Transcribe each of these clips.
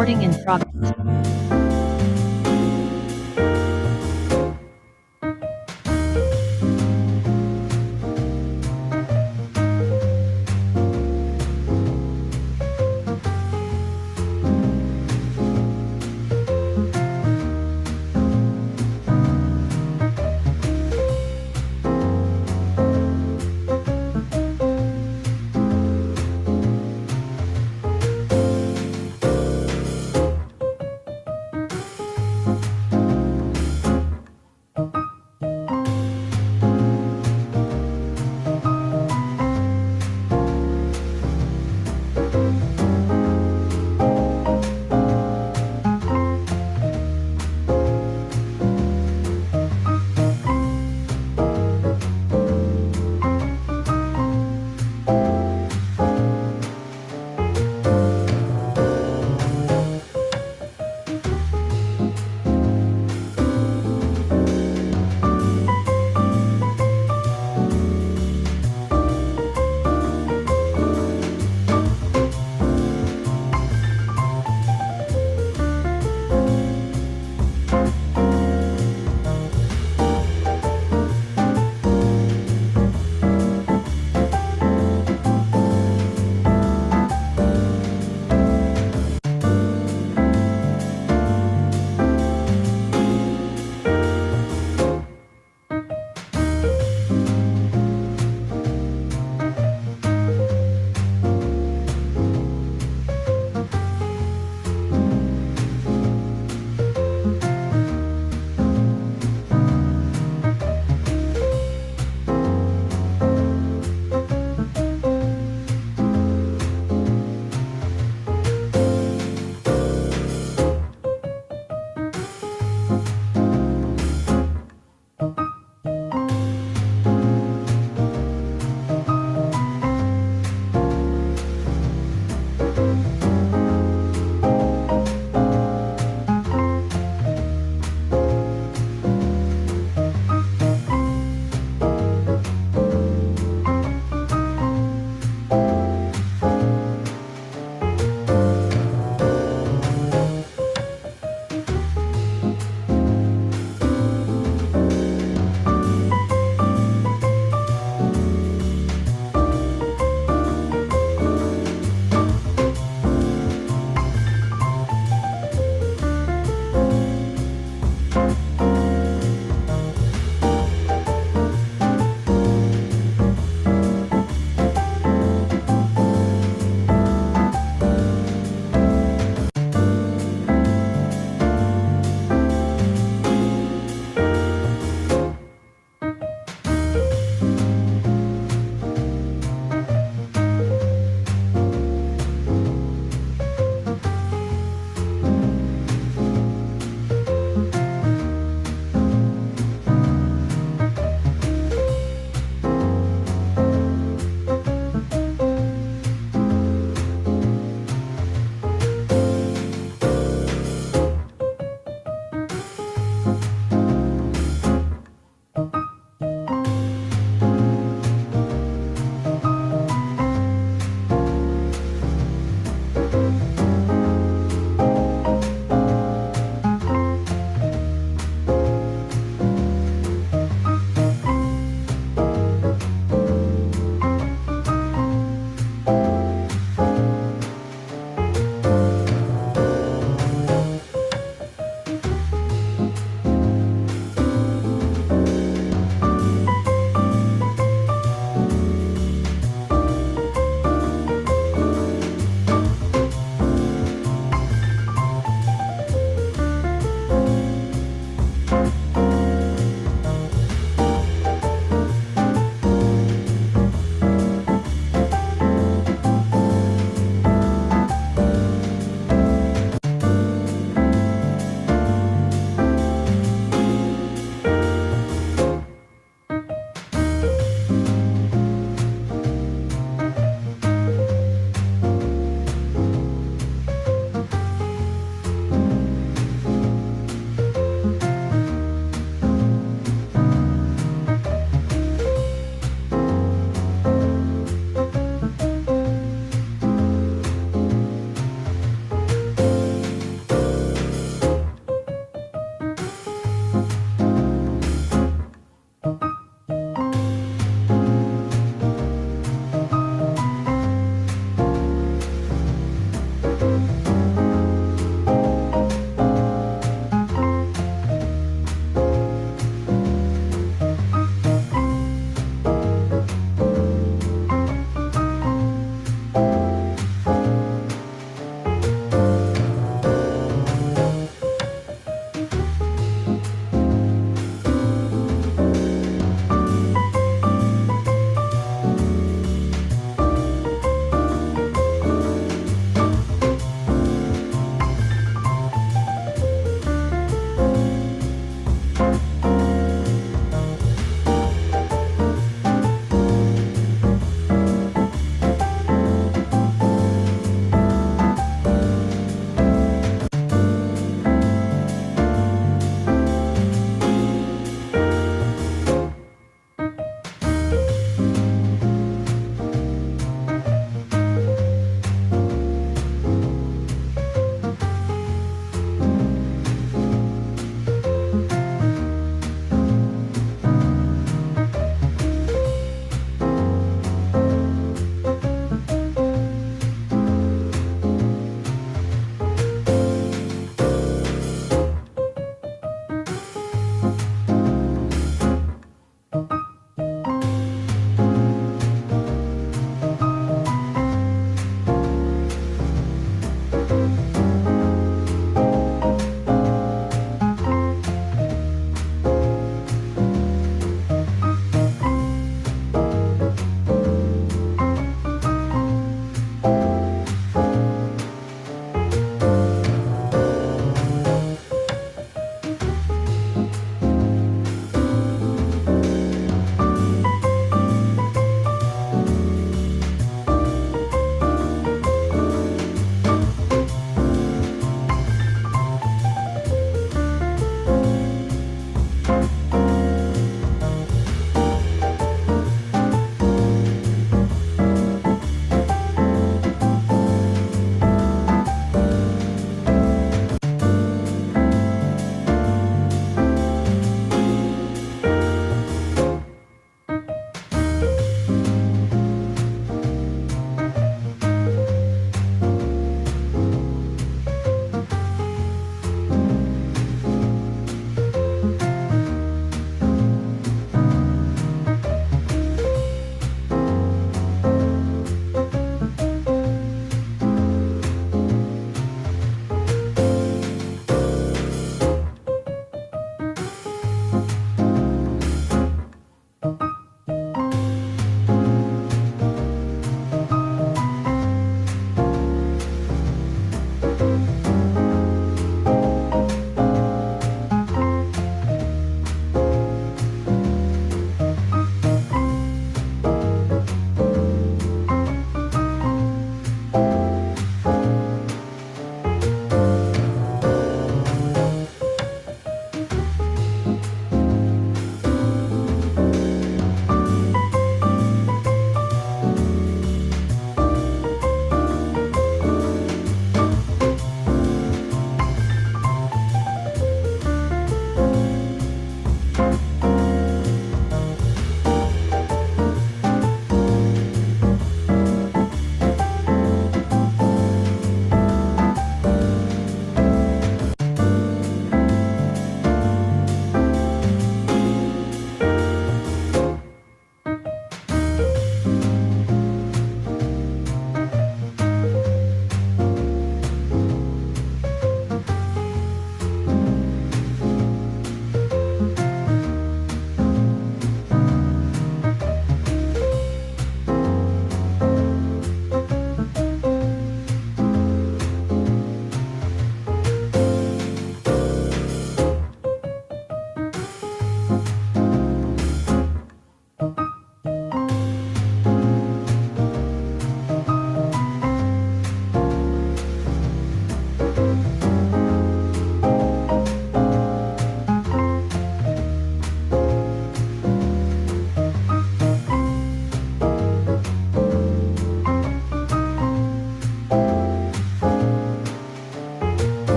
Recording in progress.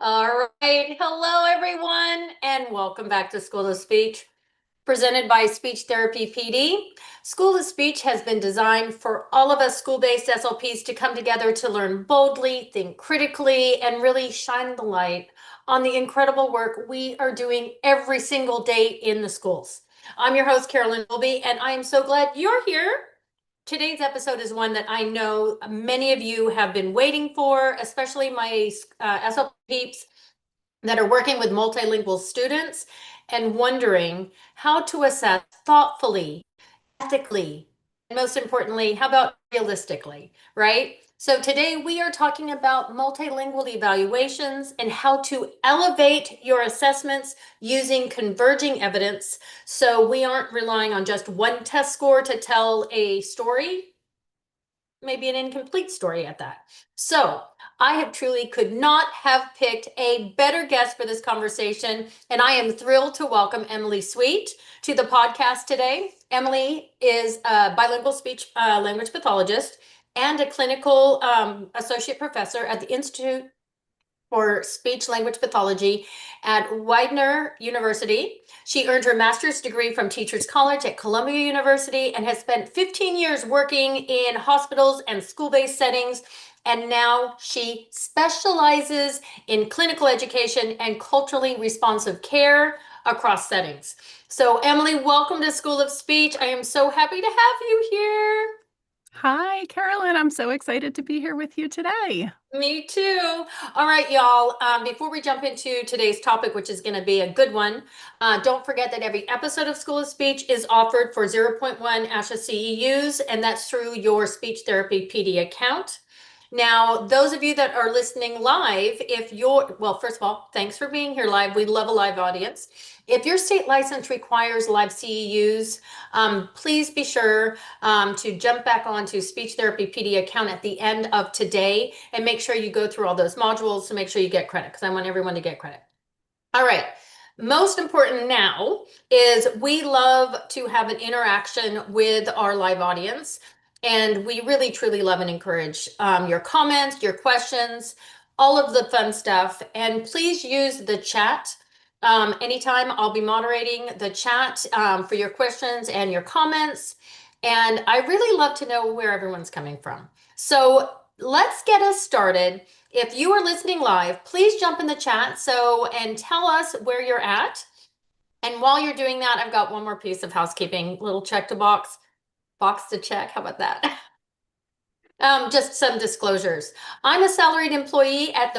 All right. Hello, everyone, and welcome back to School of Speech, presented by Speech Therapy PD. School of Speech has been designed for all of us school-based SLPs to come together to learn boldly, think critically, and really shine the light on the incredible work we are doing every single day in the schools. I'm your host, Carolyn Dolby, and I am so glad you're here. Today's episode is one that I know many of you have been waiting for, especially my SLP peeps that are working with multilingual students and wondering how to assess thoughtfully, ethically, and most importantly, how about realistically, right? So today we are talking about multilingual evaluations and how to elevate your assessments using converging evidence. So we aren't relying on just one test score to tell a story, maybe an incomplete story at that. So I have truly could not have picked a better guest for this conversation, and I am thrilled to welcome Emily Sweet to the podcast today. Emily is a bilingual speech language pathologist and a clinical associate professor at the Institute for Speech Language Pathology at Widener University. She earned her master's degree from Teachers College at Columbia University and has spent 15 years working in hospitals and school-based settings. And now she specializes in clinical education and culturally responsive care across settings. So Emily, welcome to School of Speech. I am so happy to have you here. Hi, Carolyn. I'm so excited to be here with you today. Me too. All right, y'all. Before we jump into today's topic, which is going to be a good one, don't forget that every episode of School of Speech is offered for 0.1 ASHA CEUs, and that's through your Speech Therapy PD account. Now, those of you that are listening live, well, first of all, thanks for being here live. We love a live audience. If your state license requires live CEUs, please be sure to jump back onto Speech Therapy PD account at the end of today and make sure you go through all those modules to make sure you get credit, because I want everyone to get credit. All right. Most important now is we love to have an interaction with our live audience. And we really, truly love and encourage your comments, your questions, all of the fun stuff. And please use the chat. Anytime I'll be moderating the chat for your questions and your comments. And I really love to know where everyone's coming from. So let's get us started. If you are listening live, please jump in the chat and tell us where you're at. And while you're doing that, I've got one more piece of housekeeping, little check to box to check. How about that? Just some disclosures. I'm a salaried employee at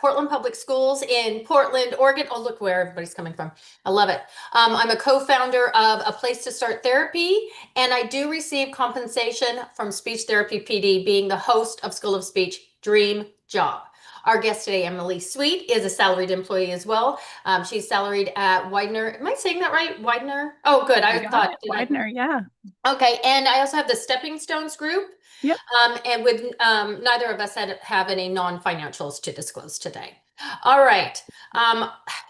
Portland Public Schools in Portland, Oregon. Oh, look where everybody's coming from. I love it. I'm a co-founder of A Place to Start Therapy, and I do receive compensation from Speech Therapy PD, being the host of School of Speech Dream Job. Our guest today, Emily Sweet, is a salaried employee as well. She's salaried at Widener. Am I saying that right? Widener? Oh, good. I thought Widener, yeah. Okay, and I also have the Stepping Stones group. Yep. And with neither of us have any non-financials to disclose today. All right.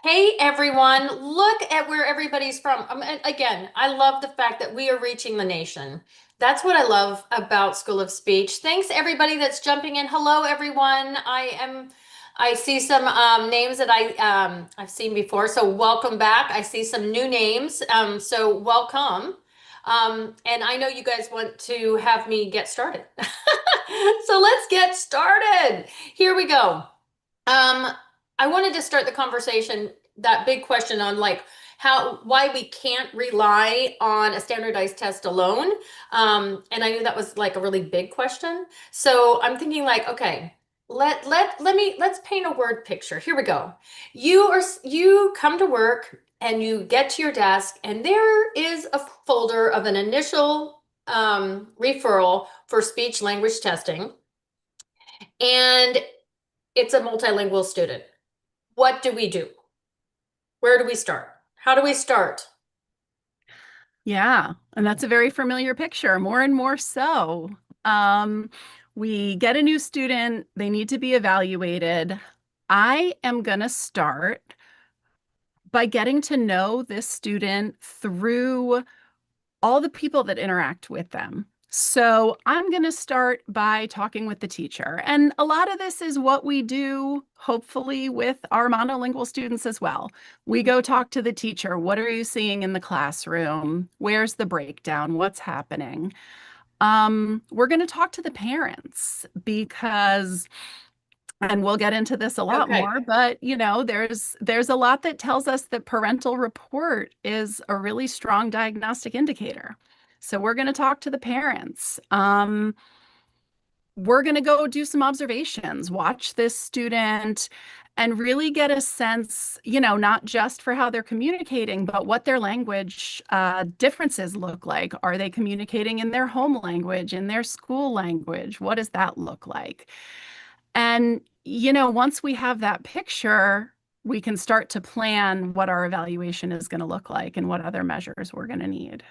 Hey, everyone, look at where everybody's from. Again, I love the fact that we are reaching the nation. That's what I love about School of Speech. Thanks, everybody that's jumping in. Hello, everyone. I see some names that I've seen before, so welcome back. I see some new names, so welcome. And I know you guys want to have me get started. So let's get started. Here we go. I wanted to start the conversation, that big question on why we can't rely on a standardized test alone. And I knew that was like a really big question. So I'm thinking okay, let's paint a word picture. Here we go. You come to work and you get to your desk, and there is a folder of an initial referral for speech language testing, and it's a multilingual student. What do we do? Where do we start? How do we start? Yeah, and that's a very familiar picture, more and more so. Um, we get a new student, they need to be evaluated. I am going to start by getting to know this student through all the people that interact with them. So I'm going to start by talking with the teacher. And a lot of this is what we do, hopefully, with our monolingual students as well. We go talk to the teacher. What are you seeing in the classroom? Where's the breakdown? What's happening? We're going to talk to the parents because and we'll get into this a lot Okay. more, but there's a lot that tells us that parental report is a really strong diagnostic indicator. So we're going to talk to the parents. We're going to go do some observations, watch this student, and really get a sense, not just for how they're communicating, but what their language differences look like. Are they communicating in their home language, in their school language? What does that look like? And, once we have that picture, we can start to plan what our evaluation is going to look like and what other measures we're going to need.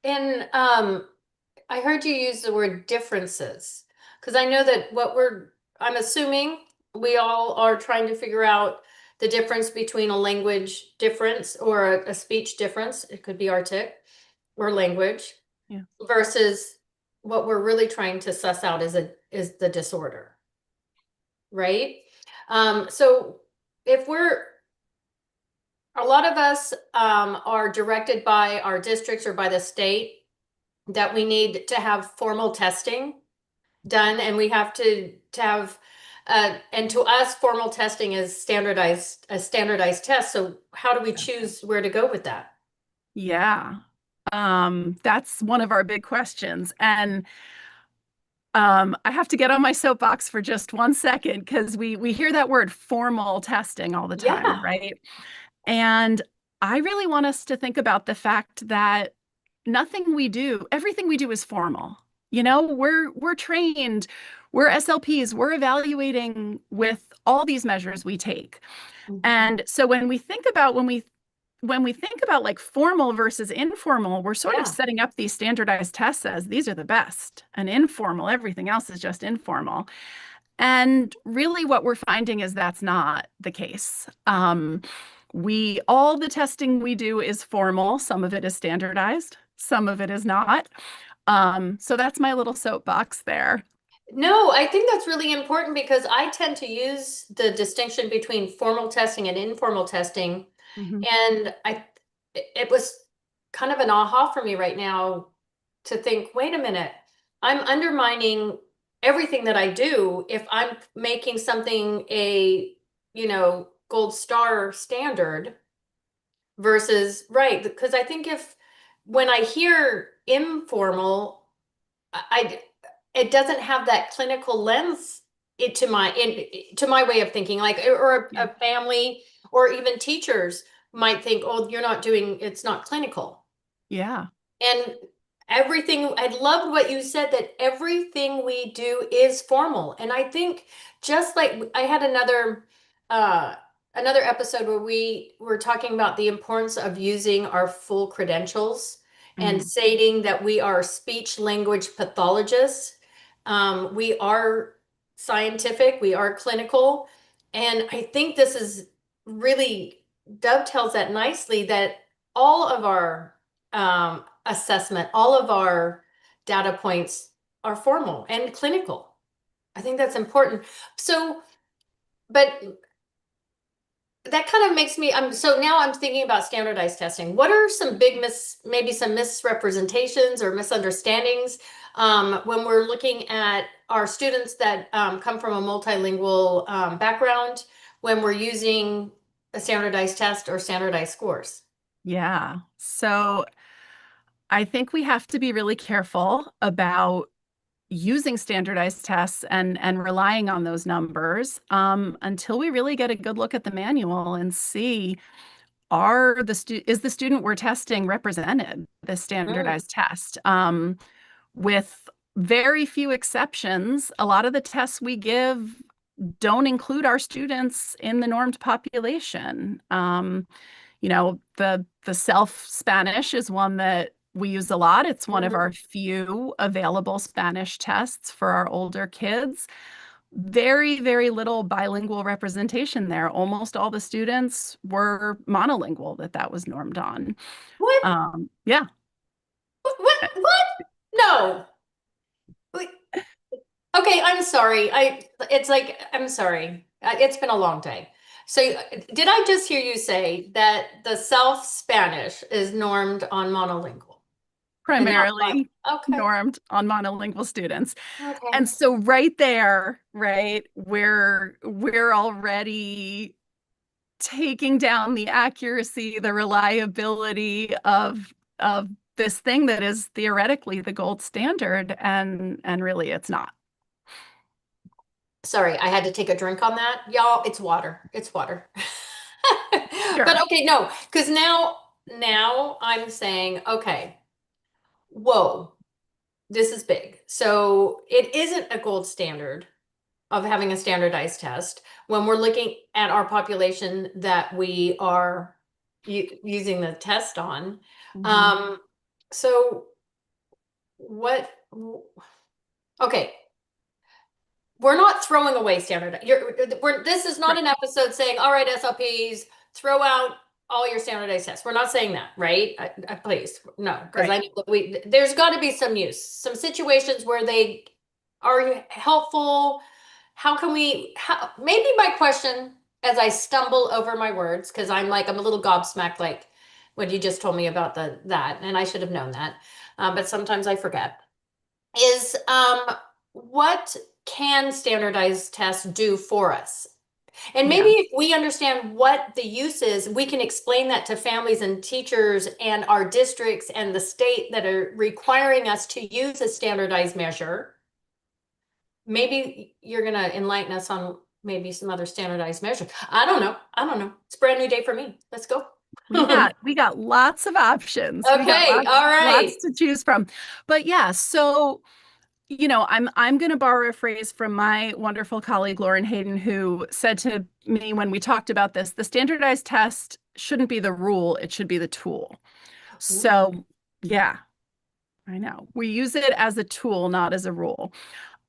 And I heard you use the word differences because I know that I'm assuming we all are trying to figure out the difference between a language difference or a speech difference. It could be artic or language Yeah. versus what we're really trying to suss out is the disorder, right? So if a lot of us are directed by our districts or by the state that we need to have formal testing done, and we have to have and to us formal testing is a standardized test. So how do we choose where to go with that? Yeah. That's one of our big questions. And I have to get on my soapbox for just 1 second because we hear that word formal testing all the time, Yeah. right? And I really want us to think about the fact that everything we do is formal. We're trained, we're SLPs, we're evaluating with all these measures we take. Mhm. And so when we think about like formal versus informal, we're sort of Yeah. setting up these standardized tests as these are the best, and informal, everything else is just informal. And really, what we're finding is that's not the case. All the testing we do is formal. Some of it is standardized, some of it is not. So that's my little soapbox there. No, I think that's really important because I tend to use the distinction between formal testing and informal testing. Mhm. And it was kind of an aha for me right now to think, wait a minute, I'm undermining everything that I do if I'm making something gold star standard versus right. Because I think if when I hear informal, I it doesn't have that clinical lens to my way of thinking, like or Yeah. a family or even teachers might think, oh, it's not clinical. Yeah. And I loved what you said that everything we do is formal. And I think just like I had uh another episode where we were talking about the importance of using our full credentials and Mm. stating that we are speech language pathologists. We are scientific, we are clinical, and I think this is really dovetails that nicely that all of our assessment, all of our data points are formal and clinical. I think that's important. So, but that kind of makes me, so now I'm thinking about standardized testing. What are some maybe some misrepresentations or misunderstandings when we're looking at our students that come from a multilingual background when we're using a standardized test or standardized scores? Yeah. So I think we have to be really careful about using standardized tests and relying on those numbers until we really get a good look at the manual and see is the student we're testing represented the Mm. standardized test? With very few exceptions, a lot of the tests we give don't include our students in the normed population. The self Spanish is one that we use a lot. It's one of our Mhm. few available Spanish tests for our older kids. Very, very little bilingual representation there. Almost all the students were monolingual that was normed on. What? Yeah. What? No. Wait. Okay, I'm sorry. It's like, I'm sorry. It's been a long day. So, did I just hear you say that the Self Spanish is normed on monolingual and not Primarily okay. normed on monolingual students. Okay. And so right there, right, we're already taking down the accuracy, the reliability of this thing that is theoretically the gold standard, and really it's not. Sorry, I had to take a drink on that. Y'all, it's water. It's water. Sure. But okay, no, because now I'm saying, okay, whoa, this is big. So it isn't a gold standard of having a standardized test when we're looking at our population that we are using the test on. Mhm. Um, so what, okay, we're not throwing away standard. This is not Right. an episode saying, all right, SLPs, throw out all your standardized tests. We're not saying that, right? Please, no, because Right. I know there's got to be some use, some situations where they are helpful. How can we, maybe my question as I stumble over my words, because I'm a little gobsmacked, like what you just told me about that, and I should have known that. But sometimes I forget is what can standardized tests do for us? And maybe Yeah. if we understand what the use is, we can explain that to families and teachers and our districts and the state that are requiring us to use a standardized measure. Maybe you're going to enlighten us on maybe some other standardized measures. I don't know. I don't know. It's a brand new day for me. Let's go. We got lots of options. We got Okay. All lots right. to choose from. But yeah, so I'm going to borrow a phrase from my wonderful colleague Lauren Hayden, who said to me when we talked about this, the standardized test shouldn't be the rule, it should be the tool. Ooh. So, yeah, I know. We use it as a tool, not as a rule.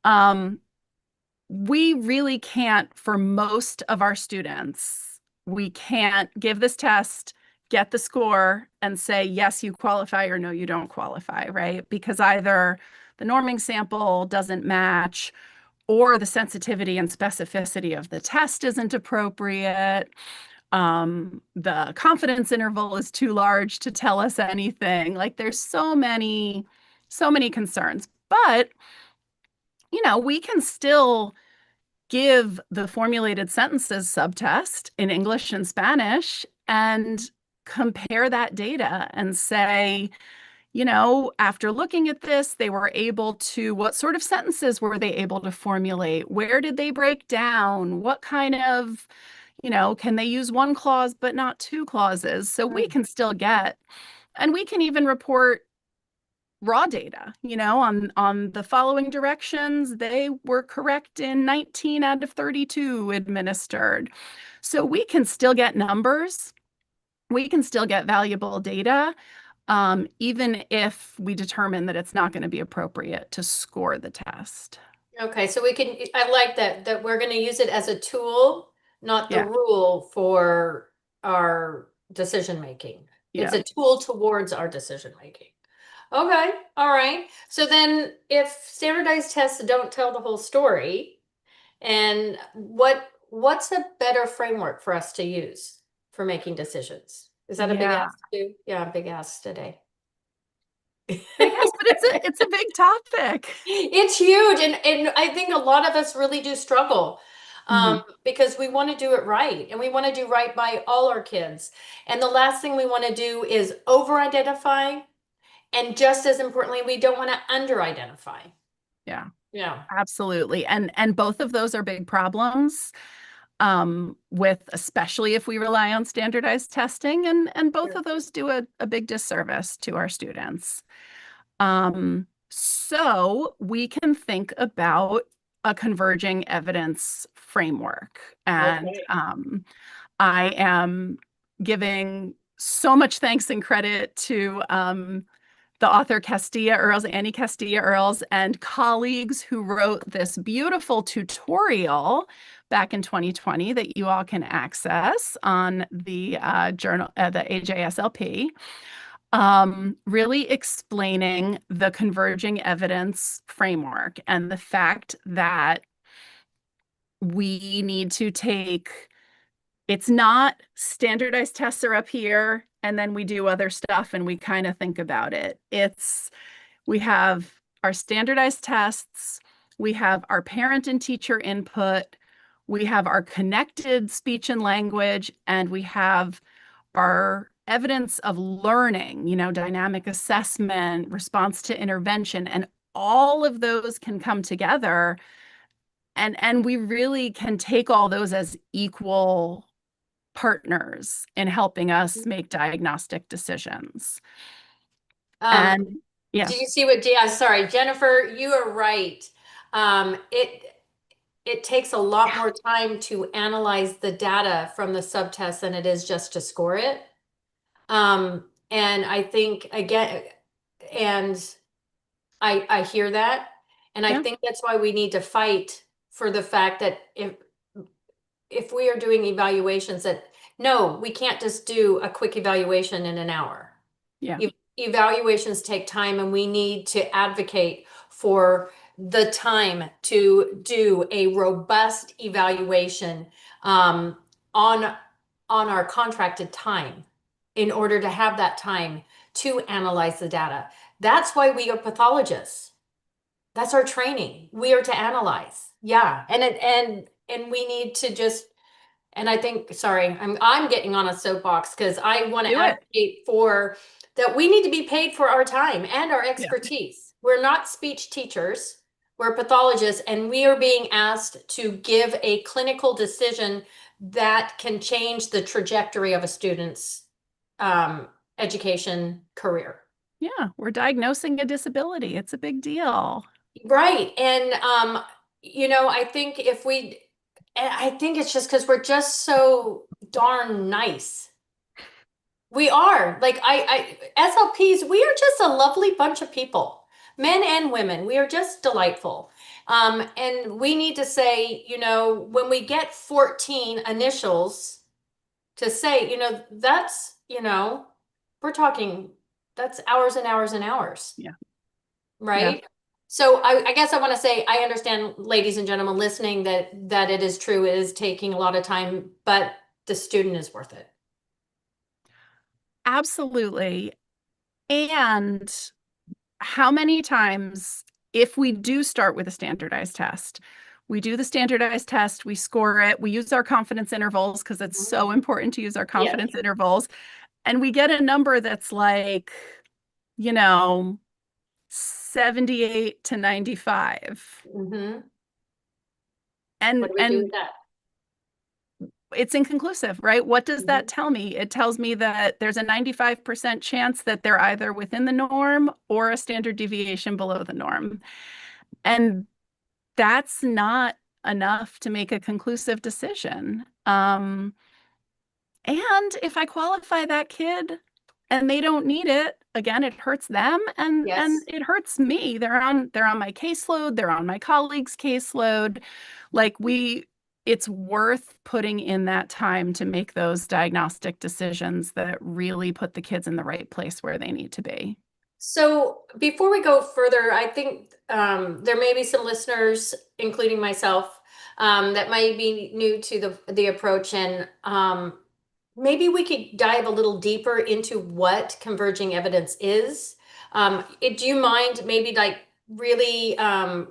Um, we really can't, for most of our students, we can't give this test, get the score, and say, yes, you qualify or no, you don't qualify, right? Because either the norming sample doesn't match or the sensitivity and specificity of the test isn't appropriate. The confidence interval is too large to tell us anything. Like there's so many concerns. But, we can still give the formulated sentences subtest in English and Spanish and compare that data and say, after looking at this, they were able to, what sort of sentences were they able to formulate? Where did they break down? What kind of, can they use one clause but not two clauses? So we can still get, and we can even report raw data, on the following directions, they were correct in 19 out of 32 administered. So we can still get numbers, we can still get valuable data, even if we determine that it's not going to be appropriate to score the test. Okay, so I like that we're going to use it as a tool, not the Yeah, rule for our decision making. It's yeah, a tool towards our decision making. Okay, all right. So then if standardized tests don't tell the whole story, and what's a better framework for us to use for making decisions? Is that a big yeah. ask too? Yeah, big ask today. Big ask, but it's a big topic. It's huge, and I think a lot of us really do struggle Mhm. because we want to do it right, and we want to do right by all our kids. And the last thing we want to do is over-identify, and just as importantly, we don't want to under-identify. Yeah, Yeah. absolutely. And both of those are big problems. with especially if we rely on standardized testing, and both of those do a big disservice to our students. So we can think about a converging evidence framework. And Okay. I am giving so much thanks and credit to the author Castilla-Earls, Annie Castilla-Earls, and colleagues who wrote this beautiful tutorial back in 2020 that you all can access on the journal, the AJSLP, really explaining the converging evidence framework and the fact that we need to take, it's not standardized tests are up here and then we do other stuff and we kind of think about it. We have our standardized tests, we have our parent and teacher input, we have our connected speech and language, and we have our evidence of learning, dynamic assessment, response to intervention, and all of those can come together. And we really can take all those as equal partners in helping us make diagnostic decisions. Um, And yeah, did you see what, sorry, Jennifer, you are right. It takes a lot more time to analyze the data from the subtest than it is just to score it. And I think again, and I hear that, and I yeah, think that's why we need to fight for the fact that if we are doing evaluations, that no, we can't just do a quick evaluation in an hour. yeah, Evaluations take time, and we need to advocate for the time to do a robust evaluation on our contracted time in order to have that time to analyze the data. That's why we are pathologists. That's our training. We are to analyze. Yeah. And we need to just, and I think, sorry, I'm getting on a soapbox because I want to do it. advocate for that we need to be paid for our time and our Yeah. expertise. We're not speech teachers, we're pathologists, and we are being asked to give a clinical decision that can change the trajectory of a student's education career. Yeah, we're diagnosing a disability. It's a big deal. Right. And I think I think it's just because we're just so darn nice. We are. Like SLPs, we are just a lovely bunch of people, men and women. We are just delightful. And we need to say, when we get 14 initials to say, that's, we're talking, that's hours and hours and hours. Yeah. Yeah. Right? So I guess I want to say I understand, ladies and gentlemen listening, that it is true, it is taking a lot of time, but the student is worth it. Absolutely. And how many times, if we do start with a standardized test, we do the standardized test, we score it, we use our confidence intervals because it's so important to use our Yeah. confidence intervals, and we get a number that's like, you know, 78 to 95. Mm-hmm. What And do we do with and that? it's inconclusive, right? What does that Mm-hmm. tell me? It tells me that there's a 95% chance that they're either within the norm or a standard deviation below the norm. And that's not enough to make a conclusive decision. And if I qualify that kid and they don't need it, again, it hurts them and Yes. it hurts me. They're on my caseload, they're on my colleagues' caseload. Like it's worth putting in that time to make those diagnostic decisions that really put the kids in the right place where they need to be. So before we go further, I think there may be some listeners, including myself, that might be new to the approach, and maybe we could dive a little deeper into what converging evidence is. Do you mind maybe like really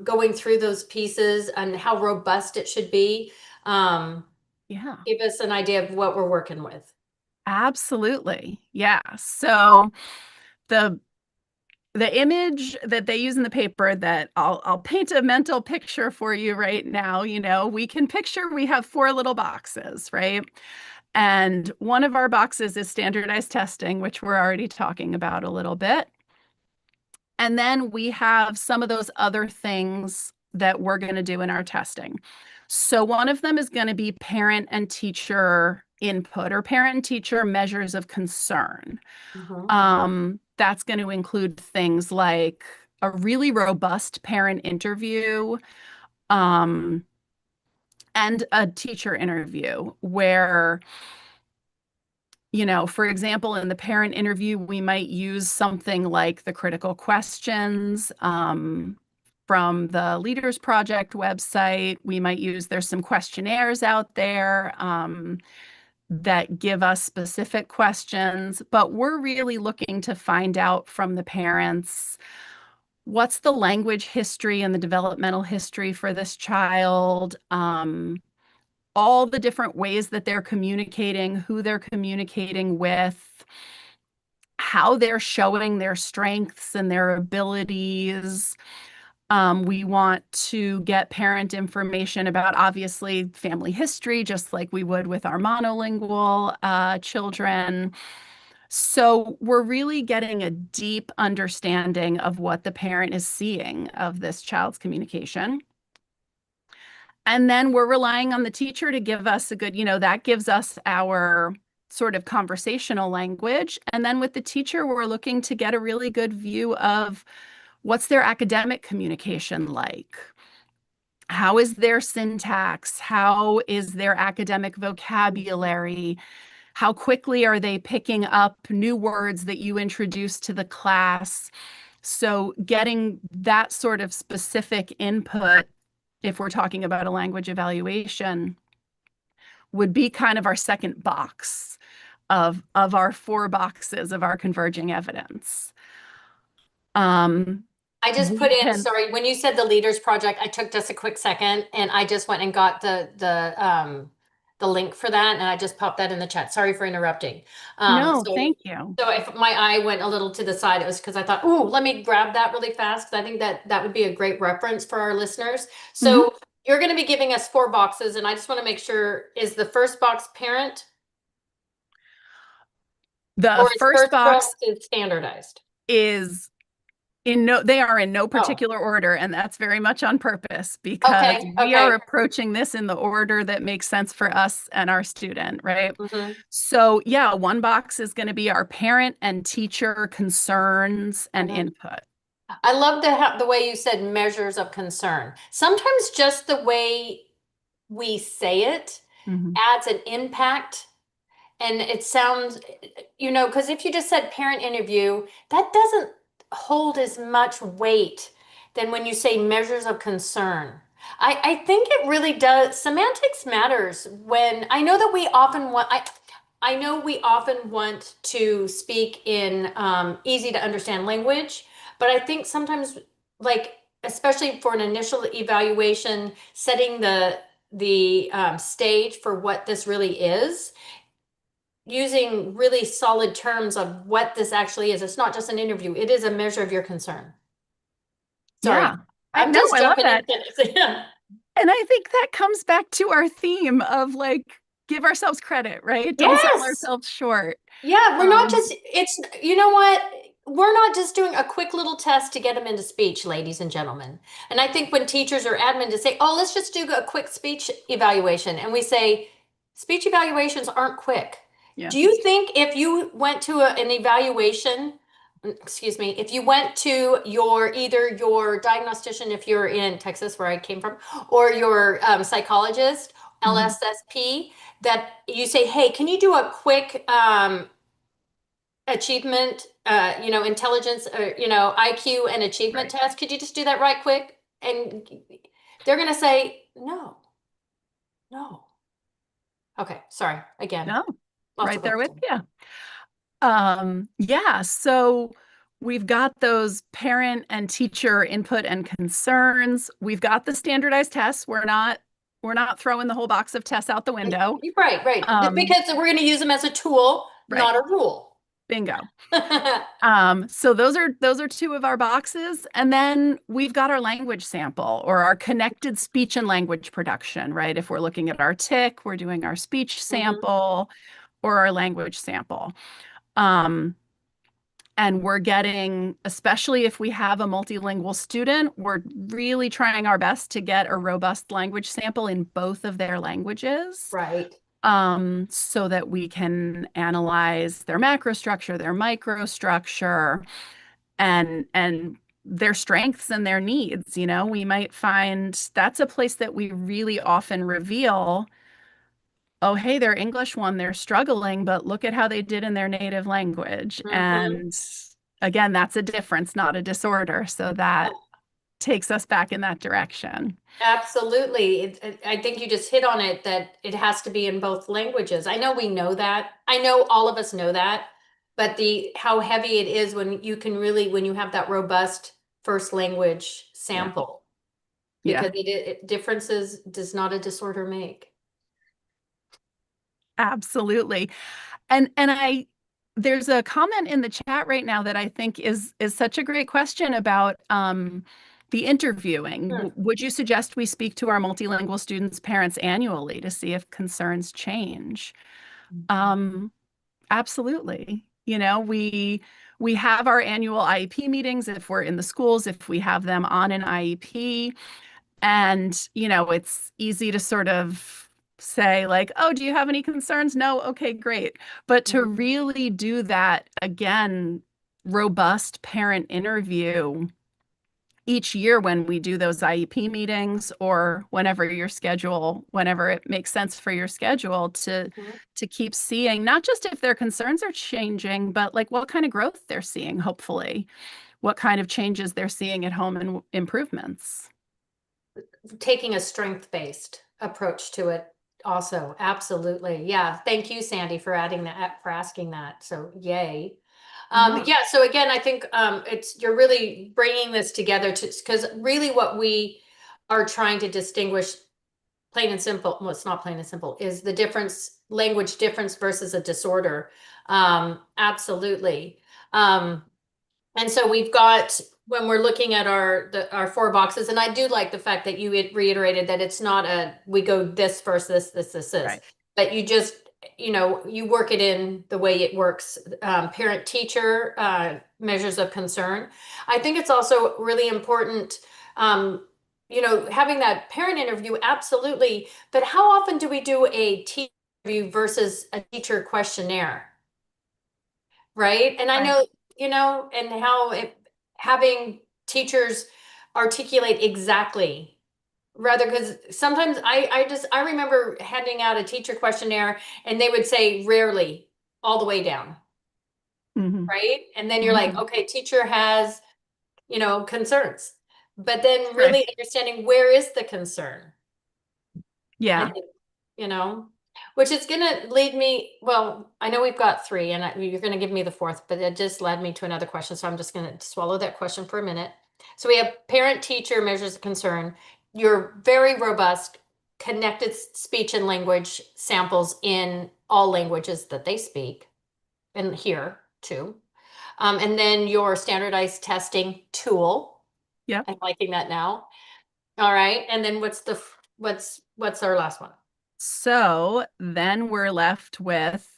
going through those pieces and how robust it should be? Um, Yeah, Give us an idea of what we're working with. absolutely. Yeah. So the the image that they use in the paper that I'll paint a mental picture for you right now. We can picture we have four little boxes, right? And one of our boxes is standardized testing, which we're already talking about a little bit. And then we have some of those other things that we're going to do in our testing. So one of them is going to be parent and teacher input or parent and teacher measures of concern. Mhm. That's going to include things like a really robust parent interview, um, and a teacher interview where, for example, in the parent interview, we might use something like the critical questions from the Leaders Project website. We might use, there's some questionnaires out there that give us specific questions, but we're really looking to find out from the parents what's the language history and the developmental history for this child, all the different ways that they're communicating, who they're communicating with, how they're showing their strengths and their abilities. We want to get parent information about, obviously, family history, just like we would with our monolingual children. So we're really getting a deep understanding of what the parent is seeing of this child's communication. And then we're relying on the teacher to give us a good, that gives us our sort of conversational language. And then with the teacher, we're looking to get a really good view of what's their academic communication like? How is their syntax? How is their academic vocabulary? How quickly are they picking up new words that you introduce to the class? So getting that sort of specific input, if we're talking about a language evaluation, would be kind of our second box of our four boxes of our converging evidence. I just We put in, can, sorry, when you said the Leaders Project, I took just a quick second and I just went and got the link for that and I just popped that in the chat. Sorry for interrupting. no, So thank you. so if my eye went a little to the side, it was because I thought, oh, let me grab that really fast because I think that that would be a great reference for our listeners. Mhm. So you're going to be giving us four boxes, and I just want to make sure, is the first box parent The or is first first box box is standardized? is they are in no Oh, particular order, and that's very much on purpose because okay, we are okay. approaching this in the order that makes sense for us and our student, right? Hmm. So, yeah, one box is going to be our parent and teacher concerns and Hmm. input. I love the way you said measures of concern. Sometimes just the way we say it Mhm. adds an impact. And it sounds, because if you just said parent interview, that doesn't hold as much weight than when you say measures of concern. I think it really does. Semantics matters when I know that we often want, I know we often want to speak in easy to understand language, but I think sometimes, like, especially for an initial evaluation, setting the stage for what this really is, using really solid terms of what this actually is. It's not just an interview, it is a measure of your concern. Sorry, Yeah, I I'm know, just I love jumping into that. this. Yeah. And I think that comes back to our theme of like, give ourselves credit, right? Don't sell Yes. ourselves short. Yeah, we're not Um, just, it's, you know what? We're not just doing a quick little test to get them into speech, ladies and gentlemen. And I think when teachers or admin to say, oh, let's just do a quick speech evaluation, and we say, speech evaluations aren't quick. yeah. Do you think if you went to an evaluation, excuse me, if you went to either your diagnostician, if you're in Texas, where I came from, or your psychologist, Mhm. LSSP, that you say, hey, can you do a quick achievement, intelligence, or, IQ and achievement Right. test? Could you just do that right quick? And they're going to say, no, no. Okay, sorry. Again, No, lots of right there with repetition. you. Yeah, so we've got those parent and teacher input and concerns. We've got the standardized tests. We're not throwing the whole box of tests out the window. Right, right. Um, Because we're going to use them as a tool, right. not a rule. Bingo. So those are two of our boxes. And then we've got our language sample or our connected speech and language production, right? If we're looking at our tick, we're doing our speech Mhm. sample or our language sample. Um, and we're getting, especially if we have a multilingual student, we're really trying our best to get a robust language sample in both of their languages, Right. so that we can analyze their macrostructure, their microstructure, and their strengths and their needs. We might find that's a place that we really often reveal, oh, hey, their English one, they're struggling, but look at how they did in their native language. Mhm. And again, that's a difference, not a disorder. So that takes us back in that direction. Absolutely. I think you just hit on it that it has to be in both languages. I know we know that. I know all of us know that, but the how heavy it is when you can really when you have that robust first language Yeah. sample Yeah, because it differences does not a disorder make. absolutely. And I there's a comment in the chat right now that I think is such a great question about the interviewing. Hmm. Would you suggest we speak to our multilingual students' parents annually to see if concerns change? Um, Absolutely. We have our annual IEP meetings if we're in the schools, if we have them on an IEP. And, it's easy to sort of say, like, oh, do you have any concerns? No. Okay, great. But to Mhm. really do that, again, robust parent interview each year when we do those IEP meetings or whenever it makes sense for your schedule Mhm. to keep seeing not just if their concerns are changing, but like what kind of growth they're seeing, hopefully, what kind of changes they're seeing at home and improvements. Taking a strength-based approach to it also. Absolutely. Yeah. Thank you, Sandy, for adding that, for asking that. So yay. Yeah. Yeah, so again, I think it's you're really bringing this together to because really what we are trying to distinguish, plain and simple, well, it's not plain and simple, is the difference, language difference versus a disorder. Absolutely. Um, and so we've got when we're looking at our four boxes, and I do like the fact that you reiterated that it's not a we go this first, this, Right. but you just you work it in the way it works. Parent teacher measures of concern. I think it's also really important. Having that parent interview, absolutely. But how often do we do a teacher interview versus a teacher questionnaire? Right? And I Right. know, and how having teachers articulate exactly rather because sometimes I remember handing out a teacher questionnaire and they would say rarely all the way down, Hmm. right? And then you're like, Hmm. okay, teacher has, concerns. But then Right. really understanding where is the concern? I Yeah. think, you know, which is going to lead me. Well, I know we've got three, and you're going to give me the fourth, but it just led me to another question. So I'm just going to swallow that question for a minute. So we have parent teacher measures of concern. You're very robust, connected speech and language samples in all languages that they speak, and here too. And then your standardized testing tool. Yep. I'm liking that now. All right. And then what's our last one? So then we're left with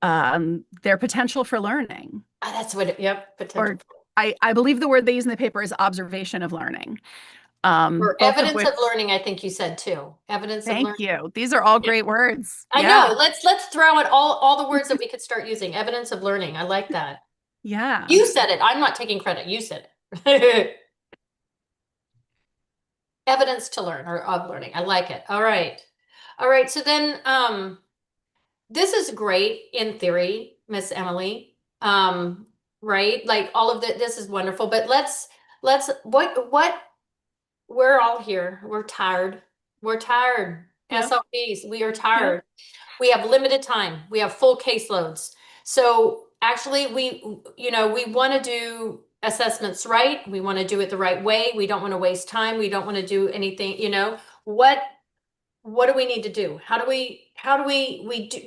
their potential for learning, That's what yep, potential or I believe the word they use in the paper is observation of learning. or Both of evidence which, of learning, I think you said too. Evidence of thank learning. you. These are all Yeah. great words. I Yeah. know. Let's throw out all the words that we could start using. Evidence of learning. I like that. Yeah. You said it. I'm not taking credit. You said it. Evidence to learn or of learning. I like it. All right. All right. So then this is great in theory, Miss Emily. Right? Like all of this is wonderful, but let's what we're all here. We're tired. We're tired. Yep. SLPs, we are Yep. tired. We have limited time. We have full caseloads. So actually we want to do assessments right. We want to do it the right way. We don't want to waste time. We don't want to do anything, what do we need to do? How do we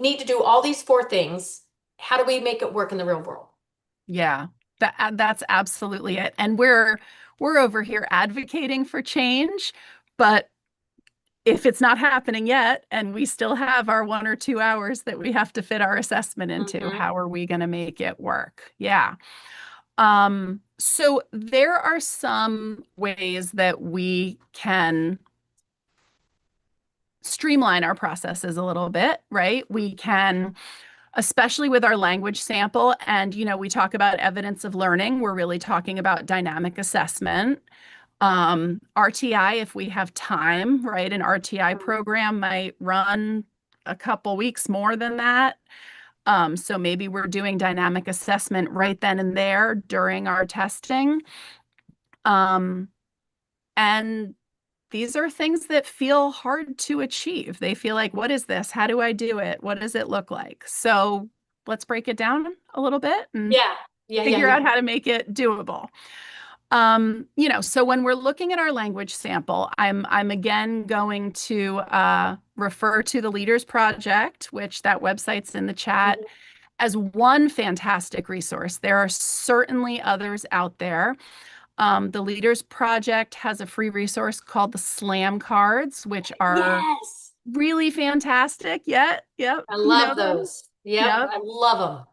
need to do all these four things how do we make it work in the real world? Yeah, that's absolutely it. And we're over here advocating for change, but if it's not happening yet and we still have our 1 or 2 hours that we have to fit our assessment into, Mhm. how are we going to make it work? Yeah. So there are some ways that we can streamline our processes a little bit, right? We can, especially with our language sample, and we talk about evidence of learning, we're really talking about dynamic assessment. RTI, if we have time, right? An RTI program might run a couple weeks more than that. So maybe we're doing dynamic assessment right then and there during our testing. Um, and these are things that feel hard to achieve. They feel like, what is this? How do I do it? What does it look like? So let's break it down a little bit and Yeah, yeah, yeah, figure yeah. out how to make it doable. So when we're looking at our language sample, I'm again going to refer to the Leaders Project, which that website's in the chat, Mhm. as one fantastic resource. There are certainly others out there. The Leaders Project has a free resource called the Slam Cards, which are Yes, really fantastic. Yep, I you know love them. those. Yep, Yep. I love them.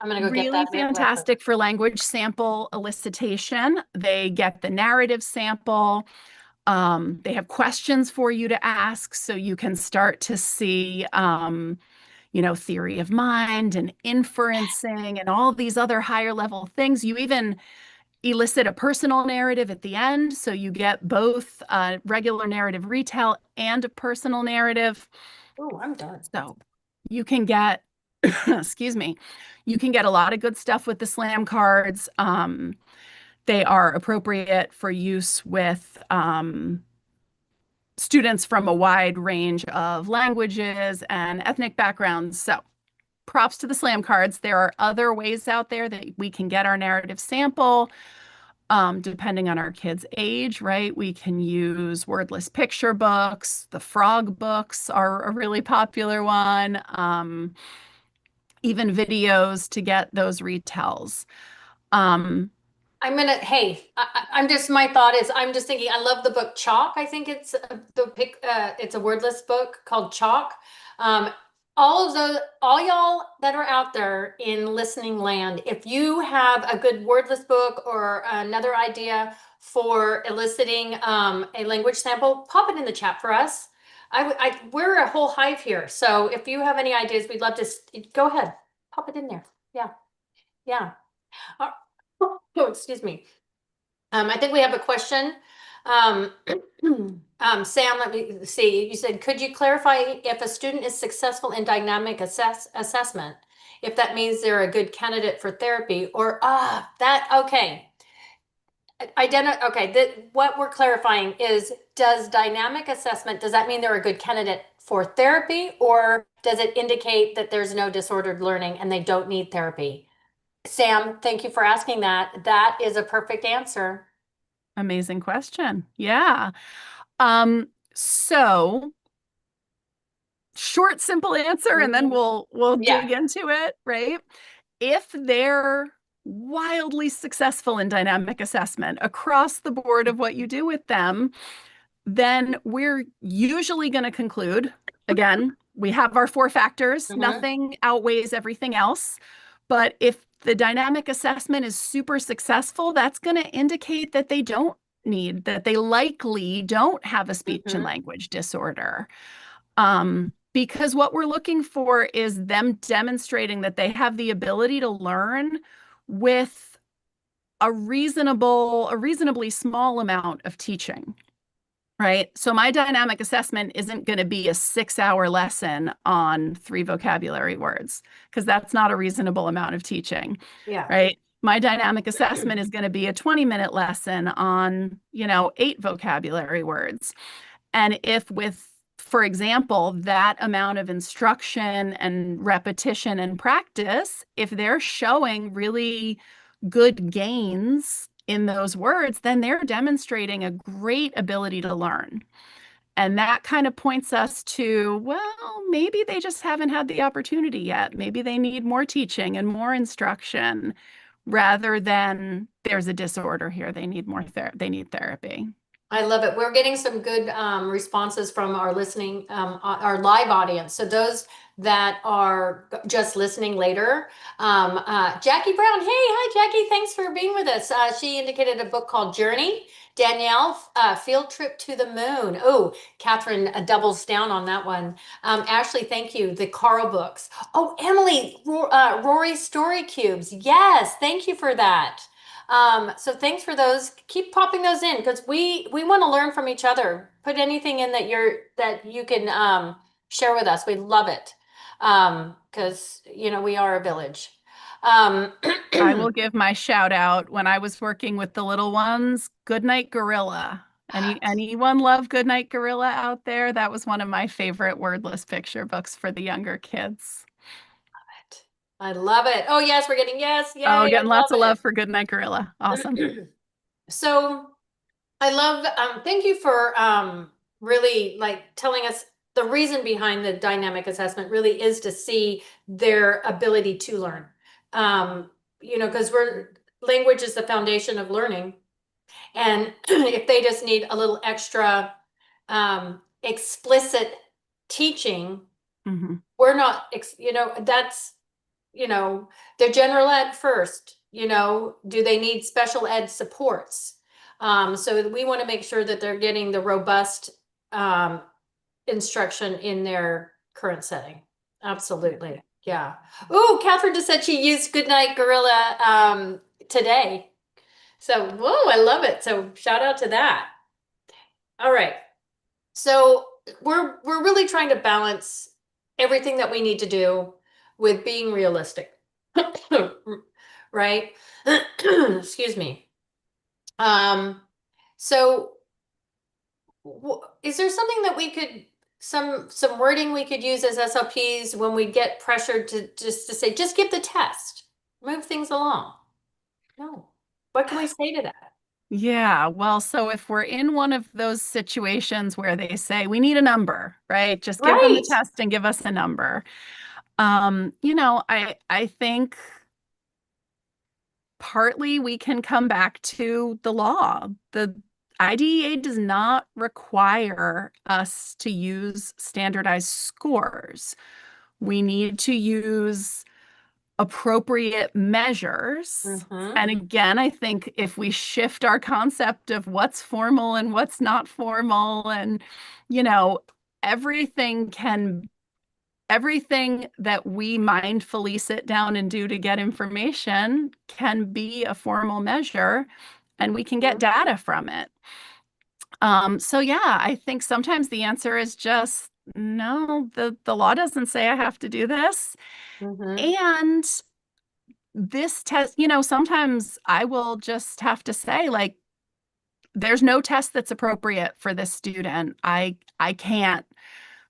I'm gonna go get Really that reference. fantastic for language sample elicitation. They get the narrative sample. They have questions for you to ask so you can start to see, theory of mind and inferencing and all these other higher level things. You even elicit a personal narrative at the end. So you get both a regular narrative retell and a personal narrative. Oh, I'm done. So you can get, excuse me, you can get a lot of good stuff with the slam cards. They are appropriate for use with students from a wide range of languages and ethnic backgrounds. So props to the slam cards. There are other ways out there that we can get our narrative sample, depending on our kids' age, right? We can use wordless picture books. The frog books are a really popular one. Even videos to get those retells. Um, Hey, I'm just, my thought is, I'm just thinking, I love the book Chalk. I think it's it's a wordless book called Chalk. Um, all y'all that are out there in listening land, if you have a good wordless book or another idea for eliciting a language sample, pop it in the chat for us. We're a whole hive here. So if you have any ideas, we'd love to, go ahead, pop it in there. Yeah, yeah. Uh, Oh, excuse me. I think we have a question. Um, Sam, let me see. You said, could you clarify if a student is successful in dynamic assessment, if that means they're a good candidate for therapy or okay. Okay, what we're clarifying is, does dynamic assessment, does that mean they're a good candidate for therapy, or does it indicate that there's no disordered learning and they don't need therapy? Sam, thank you for asking that. That is a perfect answer. Amazing question. Yeah. So short, simple answer, and then Mhm. we'll Yeah. dig into it, right? If they're wildly successful in dynamic assessment across the board of what you do with them, then we're usually going to conclude, again, we have our 4 factors, Mhm. nothing outweighs everything else. But if the dynamic assessment is super successful, that's going to indicate that that they likely don't have a speech and Mhm. language disorder. Because what we're looking for is them demonstrating that they have the ability to learn with a reasonably small amount of teaching. Right. So my dynamic assessment isn't going to be a 6 hour lesson on 3 vocabulary words because that's not a reasonable amount of teaching. Yeah. Right. My dynamic assessment is going to be a 20-minute lesson on, 8 vocabulary words. And if with, for example, that amount of instruction and repetition and practice, if they're showing really good gains in those words, then they're demonstrating a great ability to learn. And that kind of points us to, well, maybe they just haven't had the opportunity yet. Maybe they need more teaching and more instruction rather than there's a disorder here. They need they need therapy. I love it. We're getting some good responses from our listening, our live audience. So those that are just listening later, Jackie Brown. Hey, hi, Jackie. Thanks for being with us. She indicated a book called Journey. Danielle, Field Trip to the Moon. Oh, Catherine doubles down on that one. Ashley, thank you. The Carl books. Oh, Emily, Rory Story Cubes. Yes, thank you for that. So thanks for those. Keep popping those in because we want to learn from each other. Put anything in that you can share with us. We love it. Because we are a village. Um, I will give my shout out when I was working with the little ones. Goodnight Gorilla. Anyone love Goodnight Gorilla out there? That was one of my favorite wordless picture books for the younger kids. I love it. Oh yes, we're getting yes, yay, Oh, I getting lots of love love for Goodnight Gorilla. Awesome. it. So I love, thank you for really like telling us the reason behind the dynamic assessment really is to see their ability to learn. Because language is the foundation of learning. And if they just need a little extra explicit teaching, Mm-hmm. we're not, that's, they're general ed first, do they need special ed supports? So we want to make sure that they're getting the robust instruction in their current setting. Absolutely. Yeah. Oh, Catherine just said she used Goodnight Gorilla today. So, whoa, I love it. So shout out to that. All right. So we're really trying to balance everything that we need to do with being realistic. Right? Excuse me. So is there something that we could some wording we could use as SLPs when we get pressured to say just give the test, move things along? No. What can we say to that? Yeah, well, so if we're in one of those situations where they say we need a number, right? Just give them the Right. test and give us a number. I think partly we can come back to the law. The IDEA does not require us to use standardized scores. We need to use appropriate measures. Mm-hmm. And again, I think if we shift our concept of what's formal and what's not formal, and, you know, everything can everything that we mindfully sit down and do to get information can be a formal measure and we can get data from it. So yeah, I think sometimes the answer is just no, the law doesn't say I have to do this. Mm-hmm. And this test, sometimes I will just have to say, like, there's no test that's appropriate for this student. I can't.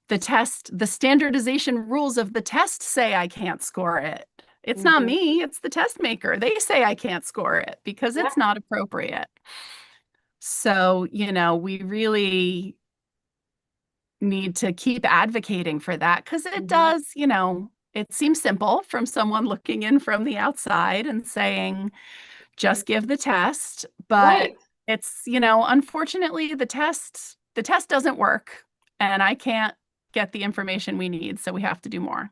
The standardization rules of the test say I can't score it. It's not Mm-hmm. me, it's the test maker. They say I can't score it because Yeah. it's not appropriate. So, we really need to keep advocating for that because it Mm-hmm. does, it seems simple from someone looking in from the outside and saying, just give the test. But Right. it's, unfortunately, the test doesn't work and I can't get the information we need. So we have to do more.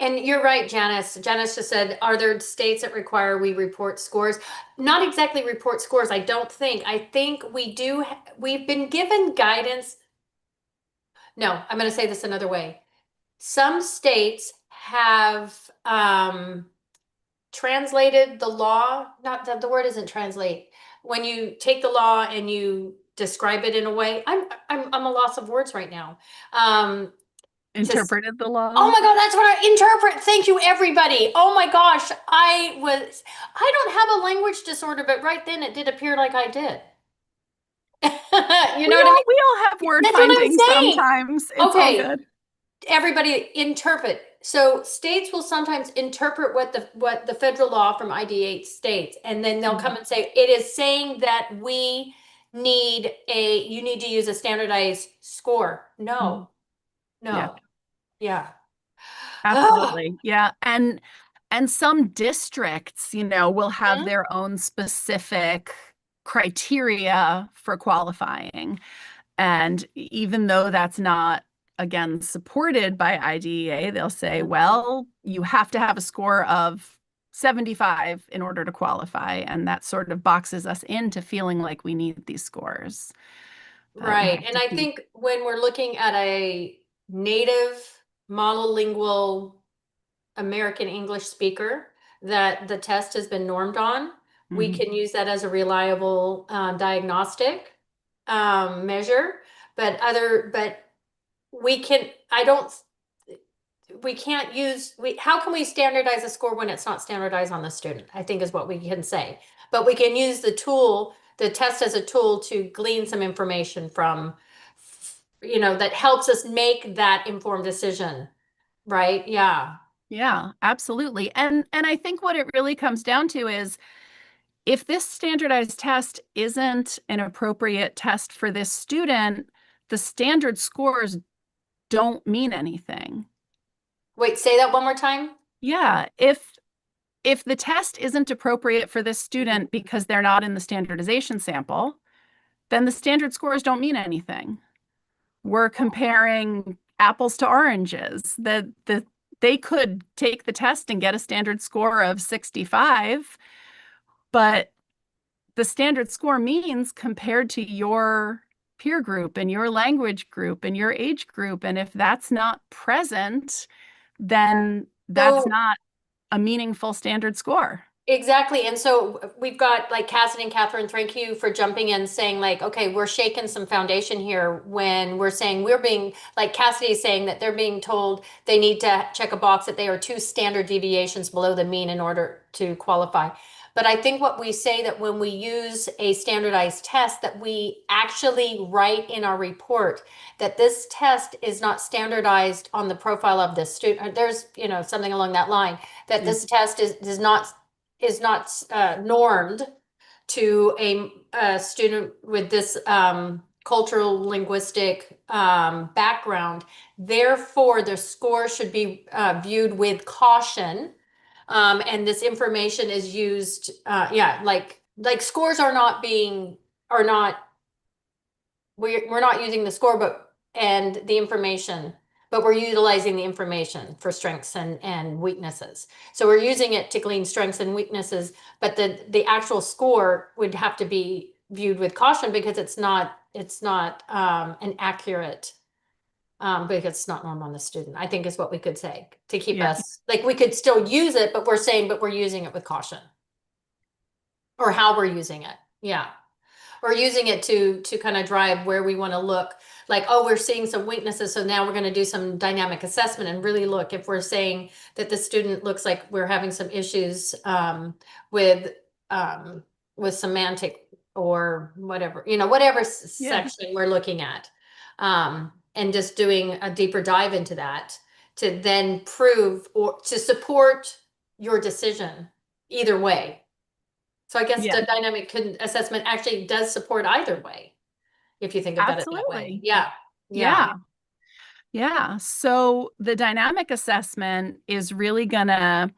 And you're right, Janice. Janice just said, are there states that require we report scores? Not exactly report scores, I don't think. I think we do, we've been given guidance. No, I'm going to say this another way. Some states have translated the law, not that the word isn't translate. When you take the law and you describe it in a way, I'm a loss of words right now. To Interpreted the Oh law. my God, that's what I interpret. Thank you, everybody. Oh my gosh, I don't have a language disorder, but right then it did appear like I did. You We know what I all mean? we all have word That's what I'm finding saying. sometimes. It's all Okay, good. everybody interpret. So states will sometimes interpret what the federal law from ID8 states, and then they'll come Mhm. and say, it is saying that we you need to use a standardized score. Mhm. No, Yeah, no. Yeah. absolutely. Yeah. And some districts, will have Mhm. their own specific criteria for qualifying. And even though that's not, again, supported by IDEA, they'll say, well, you have to have a score of 75 in order to qualify. And that sort of boxes us into feeling like we need these scores that we Right. have And to I keep. think when we're looking at a native monolingual American English speaker that the test has been normed on, we Mhm. can use that as a reliable diagnostic measure. But we can, I don't, we can't use, how can we standardize a score when it's not standardized on the student? I think is what we can say. But we can use the test as a tool to glean some information from, that helps us make that informed decision, right? Yeah. Yeah, absolutely. And I think what it really comes down to is if this standardized test isn't an appropriate test for this student, the standard scores don't mean anything. Wait, say that one more time. Yeah, if the test isn't appropriate for this student because they're not in the standardization sample, then the standard scores don't mean anything. We're comparing apples to oranges. They could take the test and get a standard score of 65, but the standard score means compared to your peer group and your language group and your age group. And if that's not present, then that's So not a meaningful standard score. exactly. And so we've got like Cassidy and Catherine, thank you for jumping in saying like, okay, we're shaking some foundation here when we're saying we're being like Cassidy is saying that they're being told they need to check a box that they are two standard deviations below the mean in order to qualify. But I think what we say that when we use a standardized test that we actually write in our report that this test is not standardized on the profile of the student. There's, something along that line that Yeah. this test is not normed to a student with this cultural linguistic background. Therefore, the score should be viewed with caution. And this information is used, yeah, like scores are not we're not using the score, and the information, but we're utilizing the information for strengths and weaknesses. So we're using it to glean strengths and weaknesses, but the actual score would have to be viewed with caution because it's not an accurate because it's not normal on the student, I think is what we could say to keep Yeah. us like we could still use it, but we're using it with caution or how we're using it. Yeah. Or using it to kind of drive where we want to look like, oh, we're seeing some weaknesses, so now we're going to do some dynamic assessment and really look if we're saying that the student looks like we're having some issues with um, with semantic or whatever, whatever Yeah. section we're looking at, and just doing a deeper dive into that to then prove or to support your decision either way. So I guess Yeah. the assessment actually does support either way, if you think about it that way. Absolutely. Yeah. Yeah. Yeah. Yeah. So the dynamic assessment is really gonna,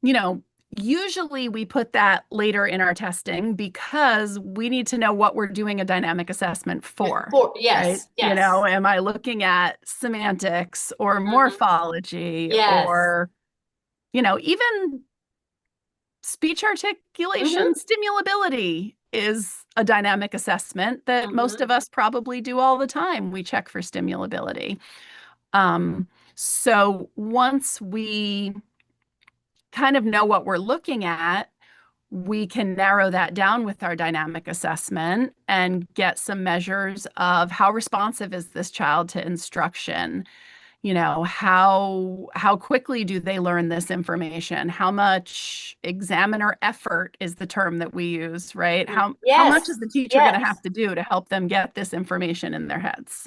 you know, usually we put that later in our testing because we need to know what we're doing a dynamic assessment for, right? Yes. Yes. Am I looking at semantics or Mhm. morphology Yes. or, even speech articulation Hmm. stimulability is a dynamic assessment that most Hmm. of us probably do all the time. We check for stimulability. Um, so once we kind of know what we're looking at, we can narrow that down with our dynamic assessment and get some measures of how responsive is this child to instruction. How quickly do they learn this information? How much examiner effort is the term that we use, right? How much is Yes. the teacher going to Yes. have to do to help them get this information in their heads?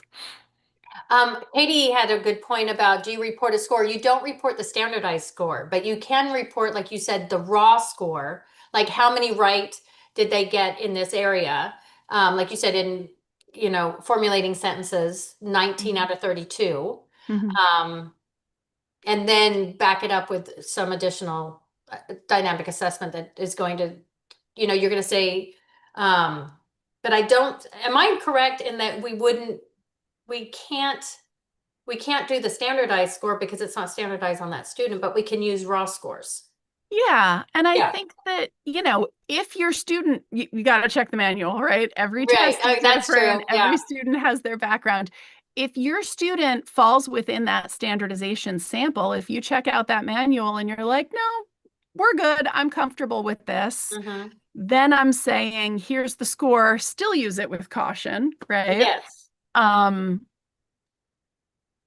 Katie had a good point about, do you report a score? You don't report the standardized score, but you can report, like you said, the raw score, like how many right did they get in this area? like you said, in, formulating sentences, 19 Mhm. out of 32. Mhm. Um, and then back it up with some additional dynamic assessment that is going to, you're going to say, um, but am I correct in that we can't, we can't do the standardized score because it's not standardized on that student, but we can use raw scores. Yeah. And I Yeah, think that, if your student, you got to check the manual, right? Every right. test is That's different, true. every Yeah. student has their background. If your student falls within that standardization sample, if you check out that manual and you're like, no, we're good, I'm comfortable with this, Hmm. then I'm saying, here's the score, still use it with caution, right? Yes. Um,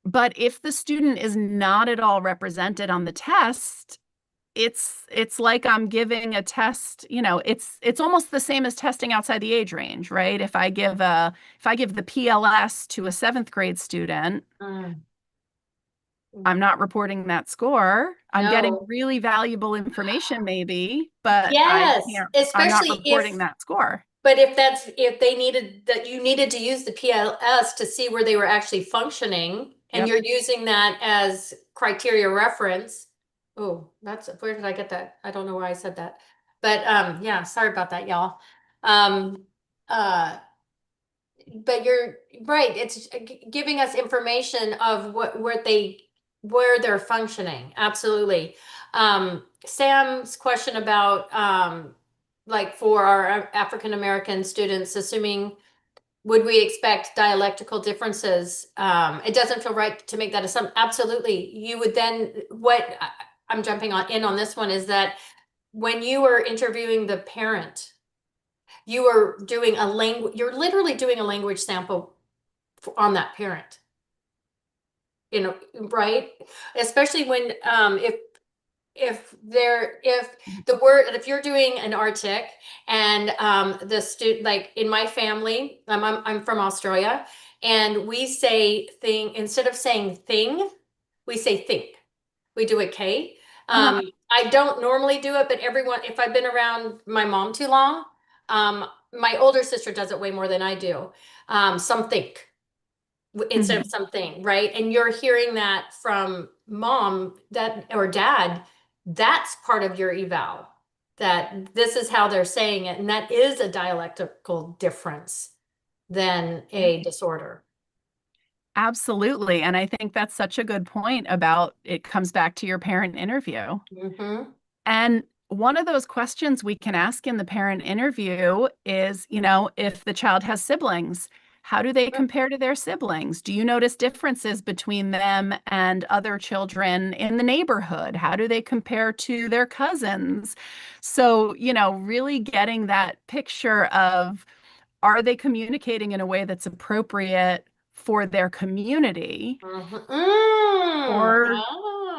but if the student is not at all represented on the test, it's like I'm giving a test, it's almost the same as testing outside the age range, right? If I give the PLS to a seventh grade student, Mm. I'm not reporting that score. I'm getting No. really valuable information maybe, but Yes, I'm not especially reporting that score. but if they needed that, you needed to use the PLS to see where they were actually functioning, and Yep. you're using that as criteria reference. Oh, where did I get that? I don't know why I said that. But yeah, sorry about that, y'all. Um, uh, but you're right. It's giving us information of where they're functioning. Absolutely. Sam's question about like for our African American students, assuming would we expect dialectical differences? It doesn't feel right to make that assumption. Absolutely. You would then I'm jumping on this one is that when you are interviewing the parent, you're literally doing a language sample on that parent, right? Especially when if you're doing an artic and the student, like in my family, I'm from Australia, and we say thing instead of saying thing, we say think. We do a K. Uh-huh. I don't normally do it, but if I've been around my mom too long, my older sister does it way more than I do. Something instead of Mhm. something, right? And you're hearing that from mom that or dad, that's part of your eval, that this is how they're saying it. And that is a dialectical difference than Yep. a disorder. Absolutely. And I think that's such a good point about it comes back to your parent interview. Hmm. And one of those questions we can ask in the parent interview is, if the child has siblings, how do they compare to their siblings? Do you notice differences between them and other children in the neighborhood? How do they compare to their cousins? So, really getting that picture of, are they communicating in a way that's appropriate for their community? Hmm. Mm. Or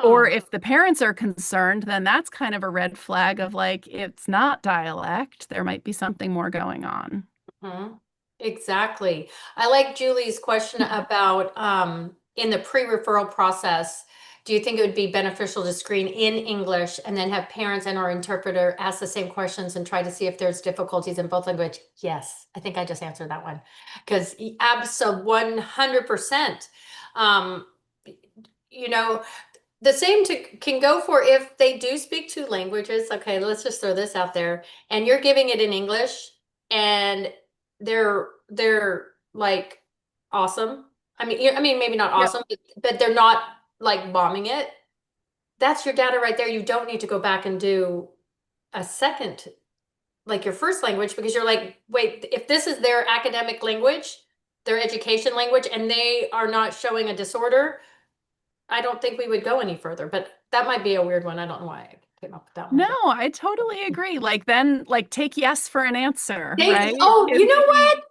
or Oh. if the parents are concerned, then that's kind of a red flag of like, it's not dialect. There might be something more going on. Mhm. Exactly. I like Julie's question about in the pre-referral process, do you think it would be beneficial to screen in English and then have parents and our interpreter ask the same questions and try to see if there's difficulties in both language? Yes, I think I just answered that one. Because absolutely 100%. Um, you know, the same can go for if they do speak two languages. Okay, let's just throw this out there. And you're giving it in English and they're like awesome. I mean maybe not Yep. awesome, but they're not like bombing it. That's your data right there. You don't need to go back and do a second like your first language because you're like, wait, if this is their academic language, their education language, and they are not showing a disorder, I don't think we would go any further, but that might be a weird one. I don't know why I came up with that one, No, but I totally agree. Like then like take yes for an answer, right? you know what?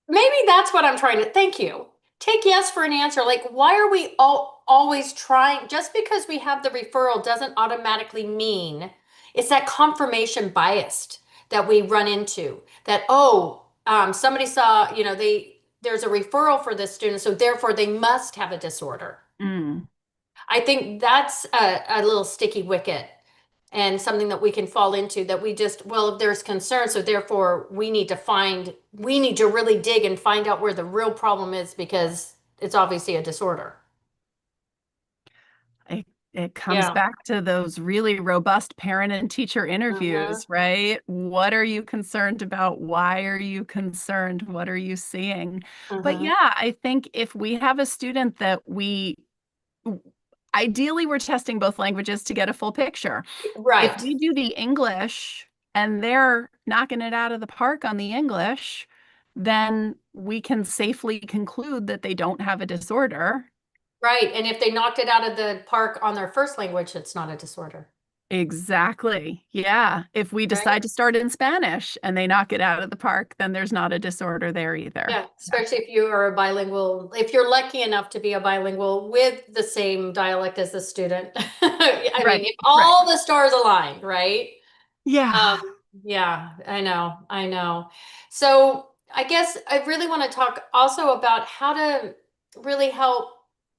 Maybe that's what I'm trying to, thank you. Take yes for an answer. Like, why are we always trying? Just because we have the referral doesn't automatically mean it's that confirmation bias that we run into that, somebody saw, there's a referral for this student, so therefore they must have a disorder. Mm. I think that's a little sticky wicket and something that we can fall into that we just, well, if there's concern, so therefore we need to really dig and find out where the real problem is because it's obviously a disorder. It, it comes Yeah. back to those really robust parent and teacher Uh-huh. interviews, right? What are you concerned about? Why are you concerned? What are you seeing? But Uh-huh. yeah, I think if we have a student that ideally we're testing both languages to get a full picture. If Right. we do the English and they're knocking it out of the park on the English, then we can safely conclude that they don't have a disorder. Right. And if they knocked it out of the park on their first language, it's not a disorder. Exactly. Yeah. If we Right. decide to start in Spanish and they knock it out of the park, then there's not a disorder there either. Yeah, especially if you are a bilingual, if you're lucky enough to be a bilingual with the same dialect as the student. I mean, Right. if Right. all the stars aligned, right? Yeah. Um, yeah, I know, I know. So I guess I really want to talk also about how to really help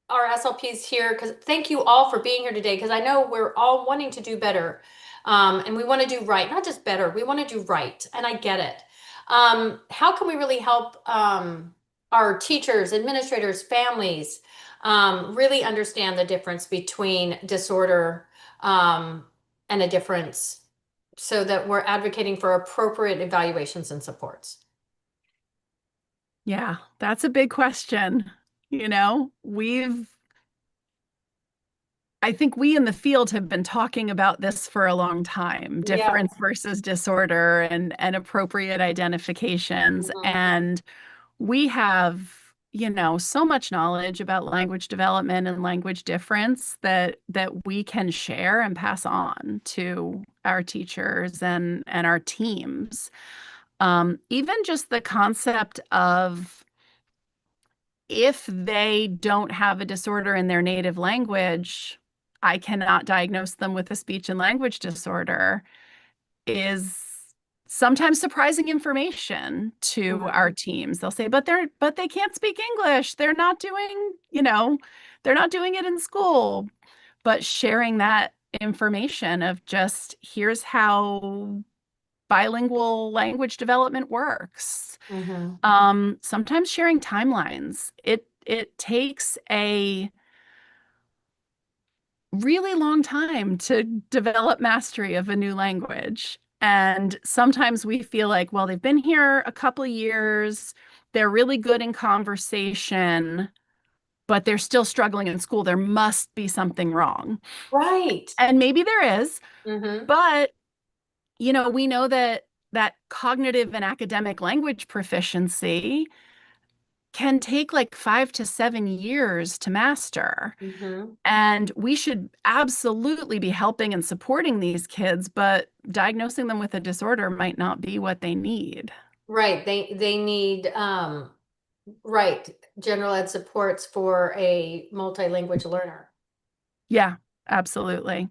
our SLPs here, because thank you all for being here today, because I know we're all wanting to do better. And we want to do right, not just better, we want to do right. And I get it. How can we really help our teachers, administrators, families really understand the difference between disorder and a difference so that we're advocating for appropriate evaluations and supports? Yeah. That's a big question. You know, I think we in the field have been talking about this for a long time, Yeah. difference versus disorder and appropriate identifications. Mhm. And we have, so much knowledge about language development and language difference that we can share and pass on to our teachers and our teams. Even just the concept of if they don't have a disorder in their native language, I cannot diagnose them with a speech and language disorder is sometimes surprising information to our Mhm. teams. They'll say, but they can't speak English. They're not doing it in school. But sharing that information of just here's how bilingual language development works. Mhm. Sometimes sharing timelines. It takes a really long time to develop mastery of a new language. And sometimes we feel like, well, they've been here a couple of years, they're really good in conversation, but they're still struggling in school. There must be something wrong. Right. And maybe there is, Mhm. but we know that cognitive and academic language proficiency can take like 5 to 7 years to master. Mhm. And we should absolutely be helping and supporting these kids, but diagnosing them with a disorder might not be what they need. Right. They need right, general ed supports for a multilingual learner. Yeah, absolutely.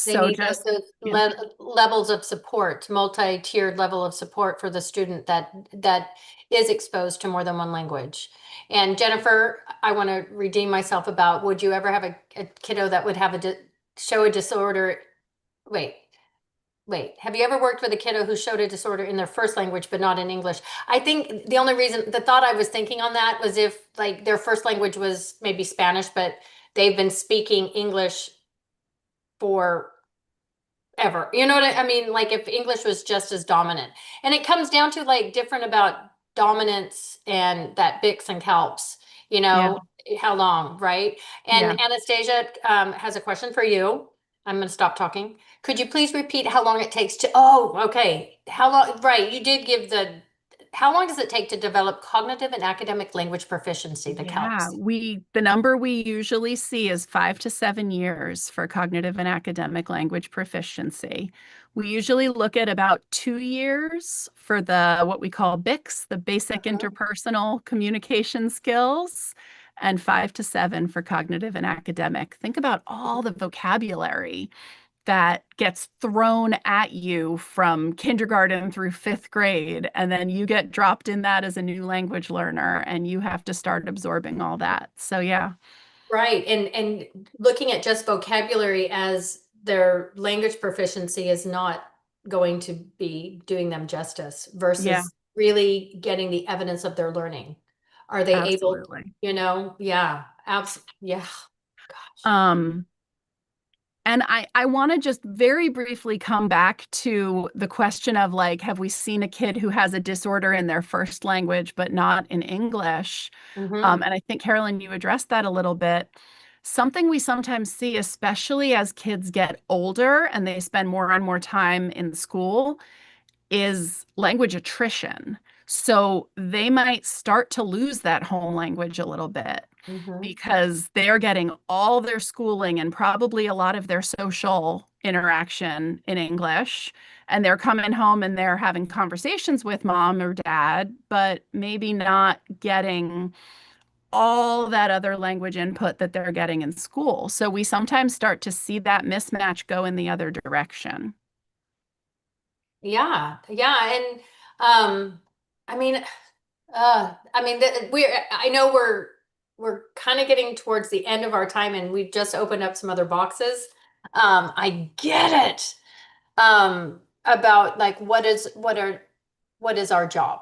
They So need just, those yeah, levels of support, multi-tiered level of support for the student that is exposed to more than one language. And Jennifer, I want to redeem myself about, would you ever have a kiddo that would have show a disorder? Wait, wait. Have you ever worked with a kiddo who showed a disorder in their first language but not in English? I think the only reason, the thought I was thinking on that was if like their first language was maybe Spanish, but they've been speaking English for ever. You know what I mean? Like if English was just as dominant. And it comes down to like different about dominance and that Bix and Calps, yeah, how long, right? yeah. And Anastasia has a question for you. I'm going to stop talking. Could you please repeat how long it takes okay. How long, right? You did give how long does it take to develop cognitive and academic language proficiency, the Yeah, CALPS? the number we usually see is 5 to 7 years for cognitive and academic language proficiency. We usually look at about 2 years for the what we call BICS, the basic Mhm. interpersonal communication skills, and 5 to 7 for cognitive and academic. Think about all the vocabulary that gets thrown at you from kindergarten through fifth grade, and then you get dropped in that as a new language learner, and you have to start absorbing all that. So, yeah, Right. And looking at just vocabulary as their language proficiency is not going to be doing them justice Yeah, versus really getting the evidence of their learning. Are they able, absolutely. yeah, yeah. Gosh. Um, And I want to just very briefly come back to the question of like, have we seen a kid who has a disorder in their first language but not in English? Mm-hmm. And I think, Carolyn, you addressed that a little bit. Something we sometimes see, especially as kids get older and they spend more and more time in school, is language attrition. So they might start to lose that home language a little bit Mm-hmm. because they're getting all their schooling and probably a lot of their social interaction in English. And they're coming home and they're having conversations with mom or dad, but maybe not getting all that other language input that they're getting in school. So we sometimes start to see that mismatch go in the other direction. Yeah, yeah, and I mean, I know we're kind of getting towards the end of our time, and we've just opened up some other boxes. I get it. About like what is our job,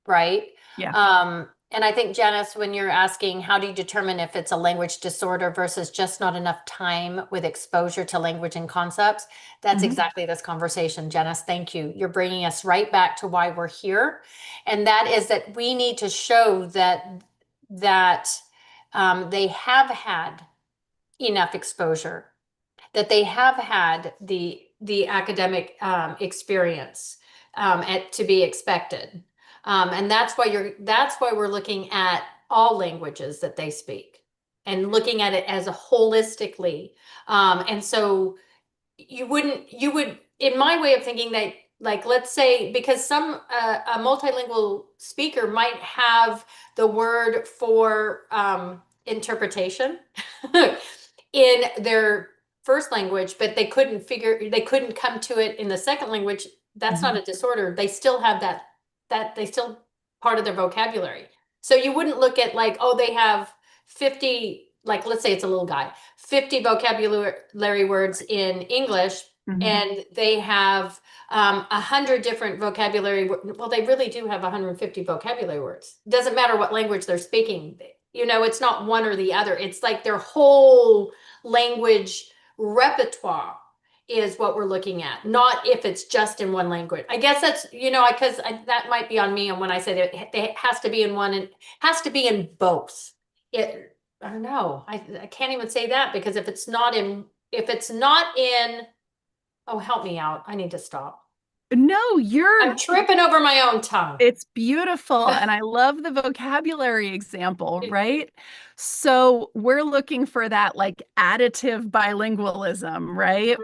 right? Yeah. And I think Janice, when you're asking how do you determine if it's a language disorder versus just not enough time with exposure to language and concepts, that's Mhm. exactly this conversation. Janice, thank you. You're bringing us right back to why we're here, and that is that we need to show that they have had enough exposure, that they have had the academic experience to be expected, and that's why we're looking at all languages that they speak and looking at it as a holistically. And so you would, in my way of thinking, that like let's say because some a multilingual speaker might have the word for interpretation in their first language, but they couldn't come to it in the second language. That's not Mhm. a disorder. They still have that they still part of their vocabulary. So you wouldn't look at like, oh, they have 50, like let's say it's a little guy, 50 vocabulary words in English, Mhm. and they have 100 different vocabulary. Well, they really do have 150 vocabulary words. Doesn't matter what language they're speaking. It's not one or the other. It's like their whole language repertoire is what we're looking at, not if it's just in one language. I guess that's, because that might be on me. And when I said it has to be in one, and has to be in both. I don't know. I can't even say that because if it's not in, oh, help me out. I need to stop. No, you're I'm tripping over my own tongue. It's beautiful. And I love the vocabulary example, right? So we're looking for that like additive bilingualism, right?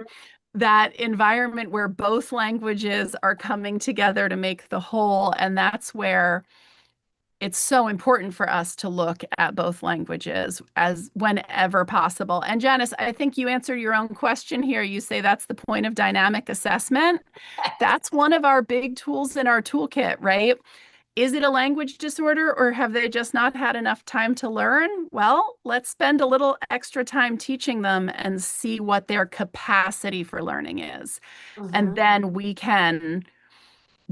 That environment where both languages are coming together to make the whole. And that's where it's so important for us to look at both languages as whenever possible. And Janice, I think you answered your own question here. You say that's the point of dynamic assessment. That's one of our big tools in our toolkit, right? Is it a language disorder or have they just not had enough time to learn? Well, let's spend a little extra time teaching them and see what their capacity for learning is. And Mhm. then we can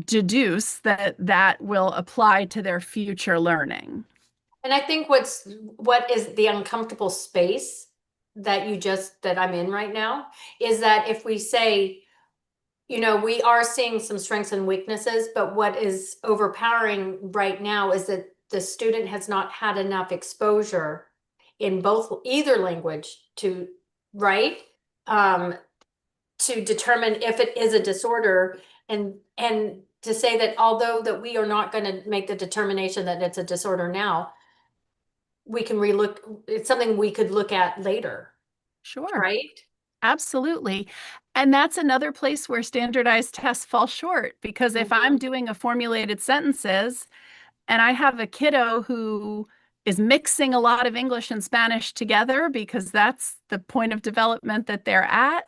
deduce that that will apply to their future learning. And I think what is the uncomfortable space that I'm in right now is that if we say, we are seeing some strengths and weaknesses, but what is overpowering right now is that the student has not had enough exposure in both either language right? Um, to determine if it is a disorder, and to say that although that we are not going to make the determination that it's a disorder now, we can relook. It's something we could look at later, Sure, right? absolutely. And that's another place where standardized tests fall short because if I'm Mhm. doing a formulated sentences and I have a kiddo who is mixing a lot of English and Spanish together because that's the point of development that they're at,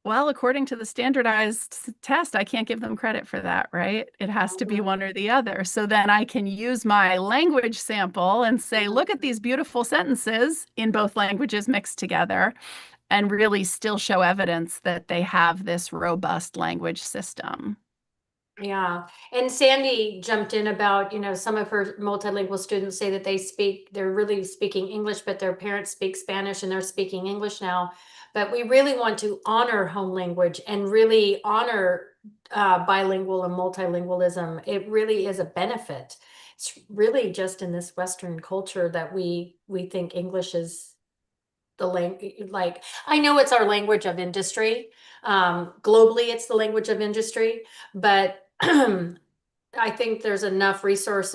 well, according to the standardized test, I can't give them credit for that, right? It has to be Mhm. one or the other. So then I can use my language sample and say, Mhm. look at these beautiful sentences in both languages mixed together. and really still show evidence that they have this robust language system. Yeah. And Sandy jumped in about, some of her multilingual students say that they're really speaking English, but their parents speak Spanish and they're speaking English now. But we really want to honor home language and really honor bilingual and multilingualism. It really is a benefit. It's really just in this Western culture that we think English is the language. Like, I know it's our language of industry. Globally, it's the language of industry, but I think there's enough research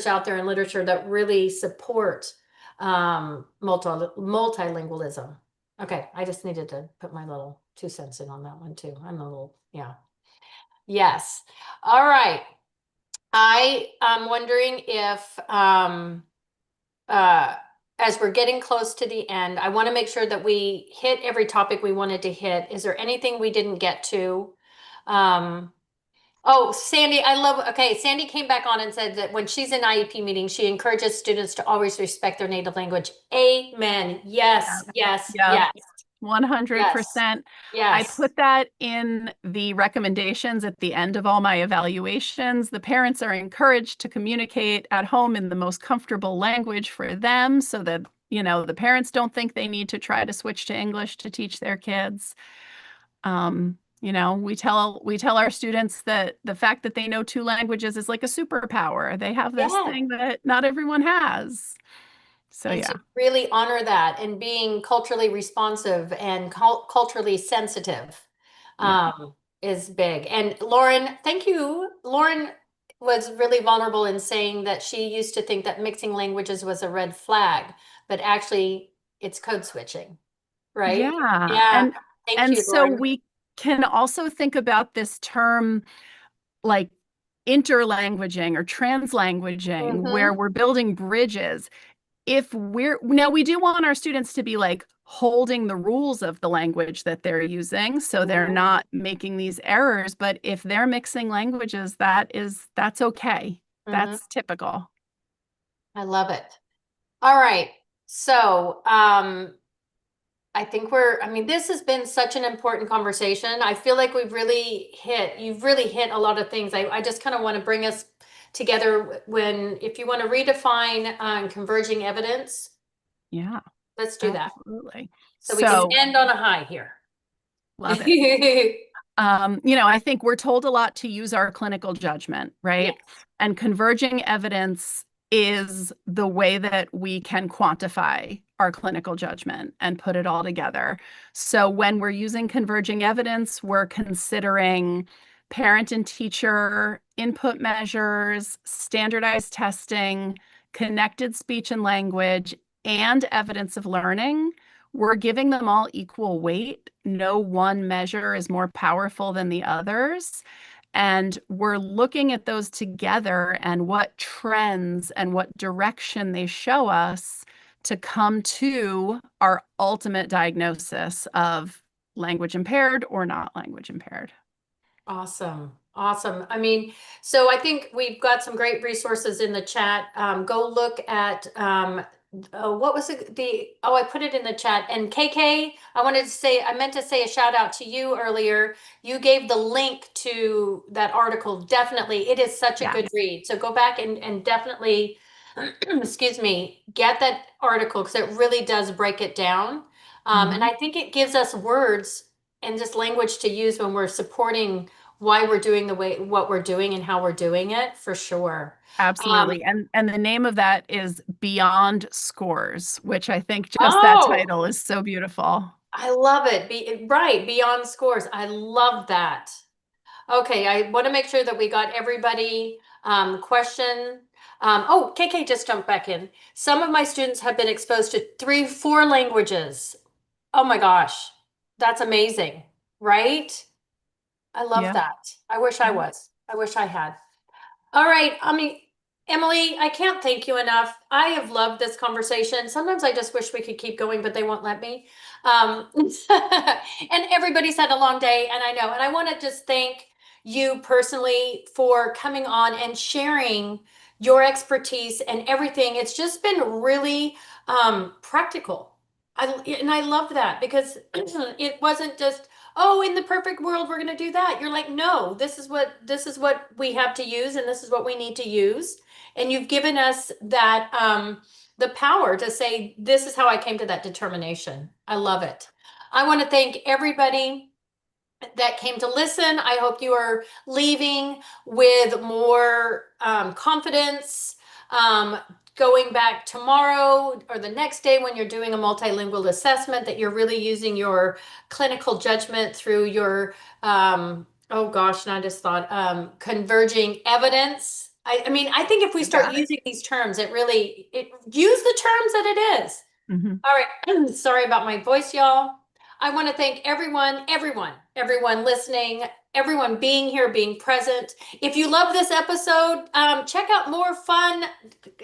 out there in literature that really support multilingualism. Okay, I just needed to put my little 2 cents in on that one too. I'm a little, yeah. Yes. All right. I am wondering if uh as we're getting close to the end, I want to make sure that we hit every topic we wanted to hit. Is there anything we didn't get to? Um, Oh, Sandy, okay, Sandy came back on and said that when she's in IEP meetings, she encourages students to always respect their native language. Amen. Yeah. Yes, yes, Yep. yes, yes, 100%. I yes. put that in the recommendations at the end of all my evaluations. The parents are encouraged to communicate at home in the most comfortable language for them so that, the parents don't think they need to try to switch to English to teach their kids. We tell our students that the fact that they know two languages is like a superpower. They have this Yeah. thing that not everyone has. So And yeah, to really honor that and being culturally responsive and culturally sensitive yeah, is big. And Lauren, thank you. Lauren was really vulnerable in saying that she used to think that mixing languages was a red flag, but actually it's code switching, right? yeah. Yeah. And Thank and you, so Lauren. we can also think about this term like interlanguaging or translanguaging, where Mm-hmm. we're building bridges. If we're now we do want our students to be like holding the rules of the language that they're using so they're not making these errors, but if they're mixing languages, that's okay. Mm-hmm. That's typical. I love it. All right. So, I think this has been such an important conversation. I feel like you've really hit a lot of things. I just kind of want to bring us together if you want to redefine converging evidence, Yeah, let's do that. absolutely. So we can So end on a high here. love it. I think we're told a lot to use our clinical judgment, right? Yes. And converging evidence is the way that we can quantify our clinical judgment and put it all together. So when we're using converging evidence, we're considering parent and teacher input measures, standardized testing, connected speech and language, and evidence of learning. We're giving them all equal weight. No one measure is more powerful than the others. And we're looking at those together and what trends and what direction they show us to come to our ultimate diagnosis of language impaired or not language impaired. Awesome. Awesome. So I think we've got some great resources in the chat. Go look at what was it? I put it in the chat. And KK, I meant to say a shout out to you earlier. You gave the link to that article. Definitely. It is such a good Yes. read. So go back and definitely, excuse me, get that article because it really does break it down. And Mhm. I think it gives us words and just language to use when we're supporting why we're doing what we're doing and how we're doing it for sure. Um, Absolutely. And the name of that is Beyond Scores, which I think just that oh, title is so beautiful. I love it. Right, beyond scores. I love that. Okay, I want to make sure that we got everybody question. KK just jumped back in. Some of my students have been exposed to 3, 4 languages. Oh my gosh, that's amazing, right? I love Yeah. that. I wish I Yeah. was. I wish I had. All right. Emily, I can't thank you enough. I have loved this conversation. Sometimes I just wish we could keep going, but they won't let me. And everybody's had a long day, and I know. And I want to just thank you personally for coming on and sharing your expertise and everything. It's just been really practical. And I love that because it wasn't just, oh, in the perfect world we're going to do that. You're like, no, this is what we have to use and this is what we need to use. And you've given us that the power to say this is how I came to that determination. I love it. I want to thank everybody that came to listen. I hope you are leaving with more confidence. Um, Going back tomorrow or the next day when you're doing a multilingual assessment, that you're really using your clinical judgment through your, oh gosh, and I just thought, converging evidence. I mean, I think if we You start got it. using these terms, it use the terms that it is. Mhm. All right. Sorry about my voice, y'all. I want to thank everyone listening, everyone being here, being present. If you love this episode, check out more fun,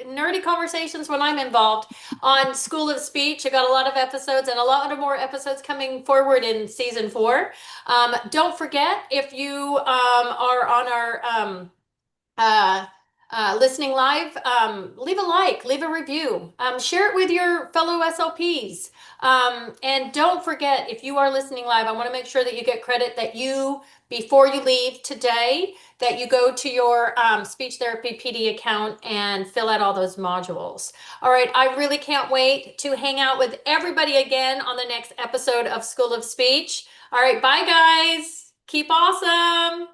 nerdy conversations when I'm involved on School of Speech. I got a lot of episodes and a lot of more episodes coming forward in season 4. Don't forget, if you are on our uh, listening live, leave a like, leave a review, share it with your fellow SLPs. And don't forget, if you are listening live, I want to make sure that you get credit that you, before you leave today, that you go to your Speech Therapy PD account and fill out all those modules. All right, I really can't wait to hang out with everybody again on the next episode of School of Speech. All right, bye guys. Keep awesome.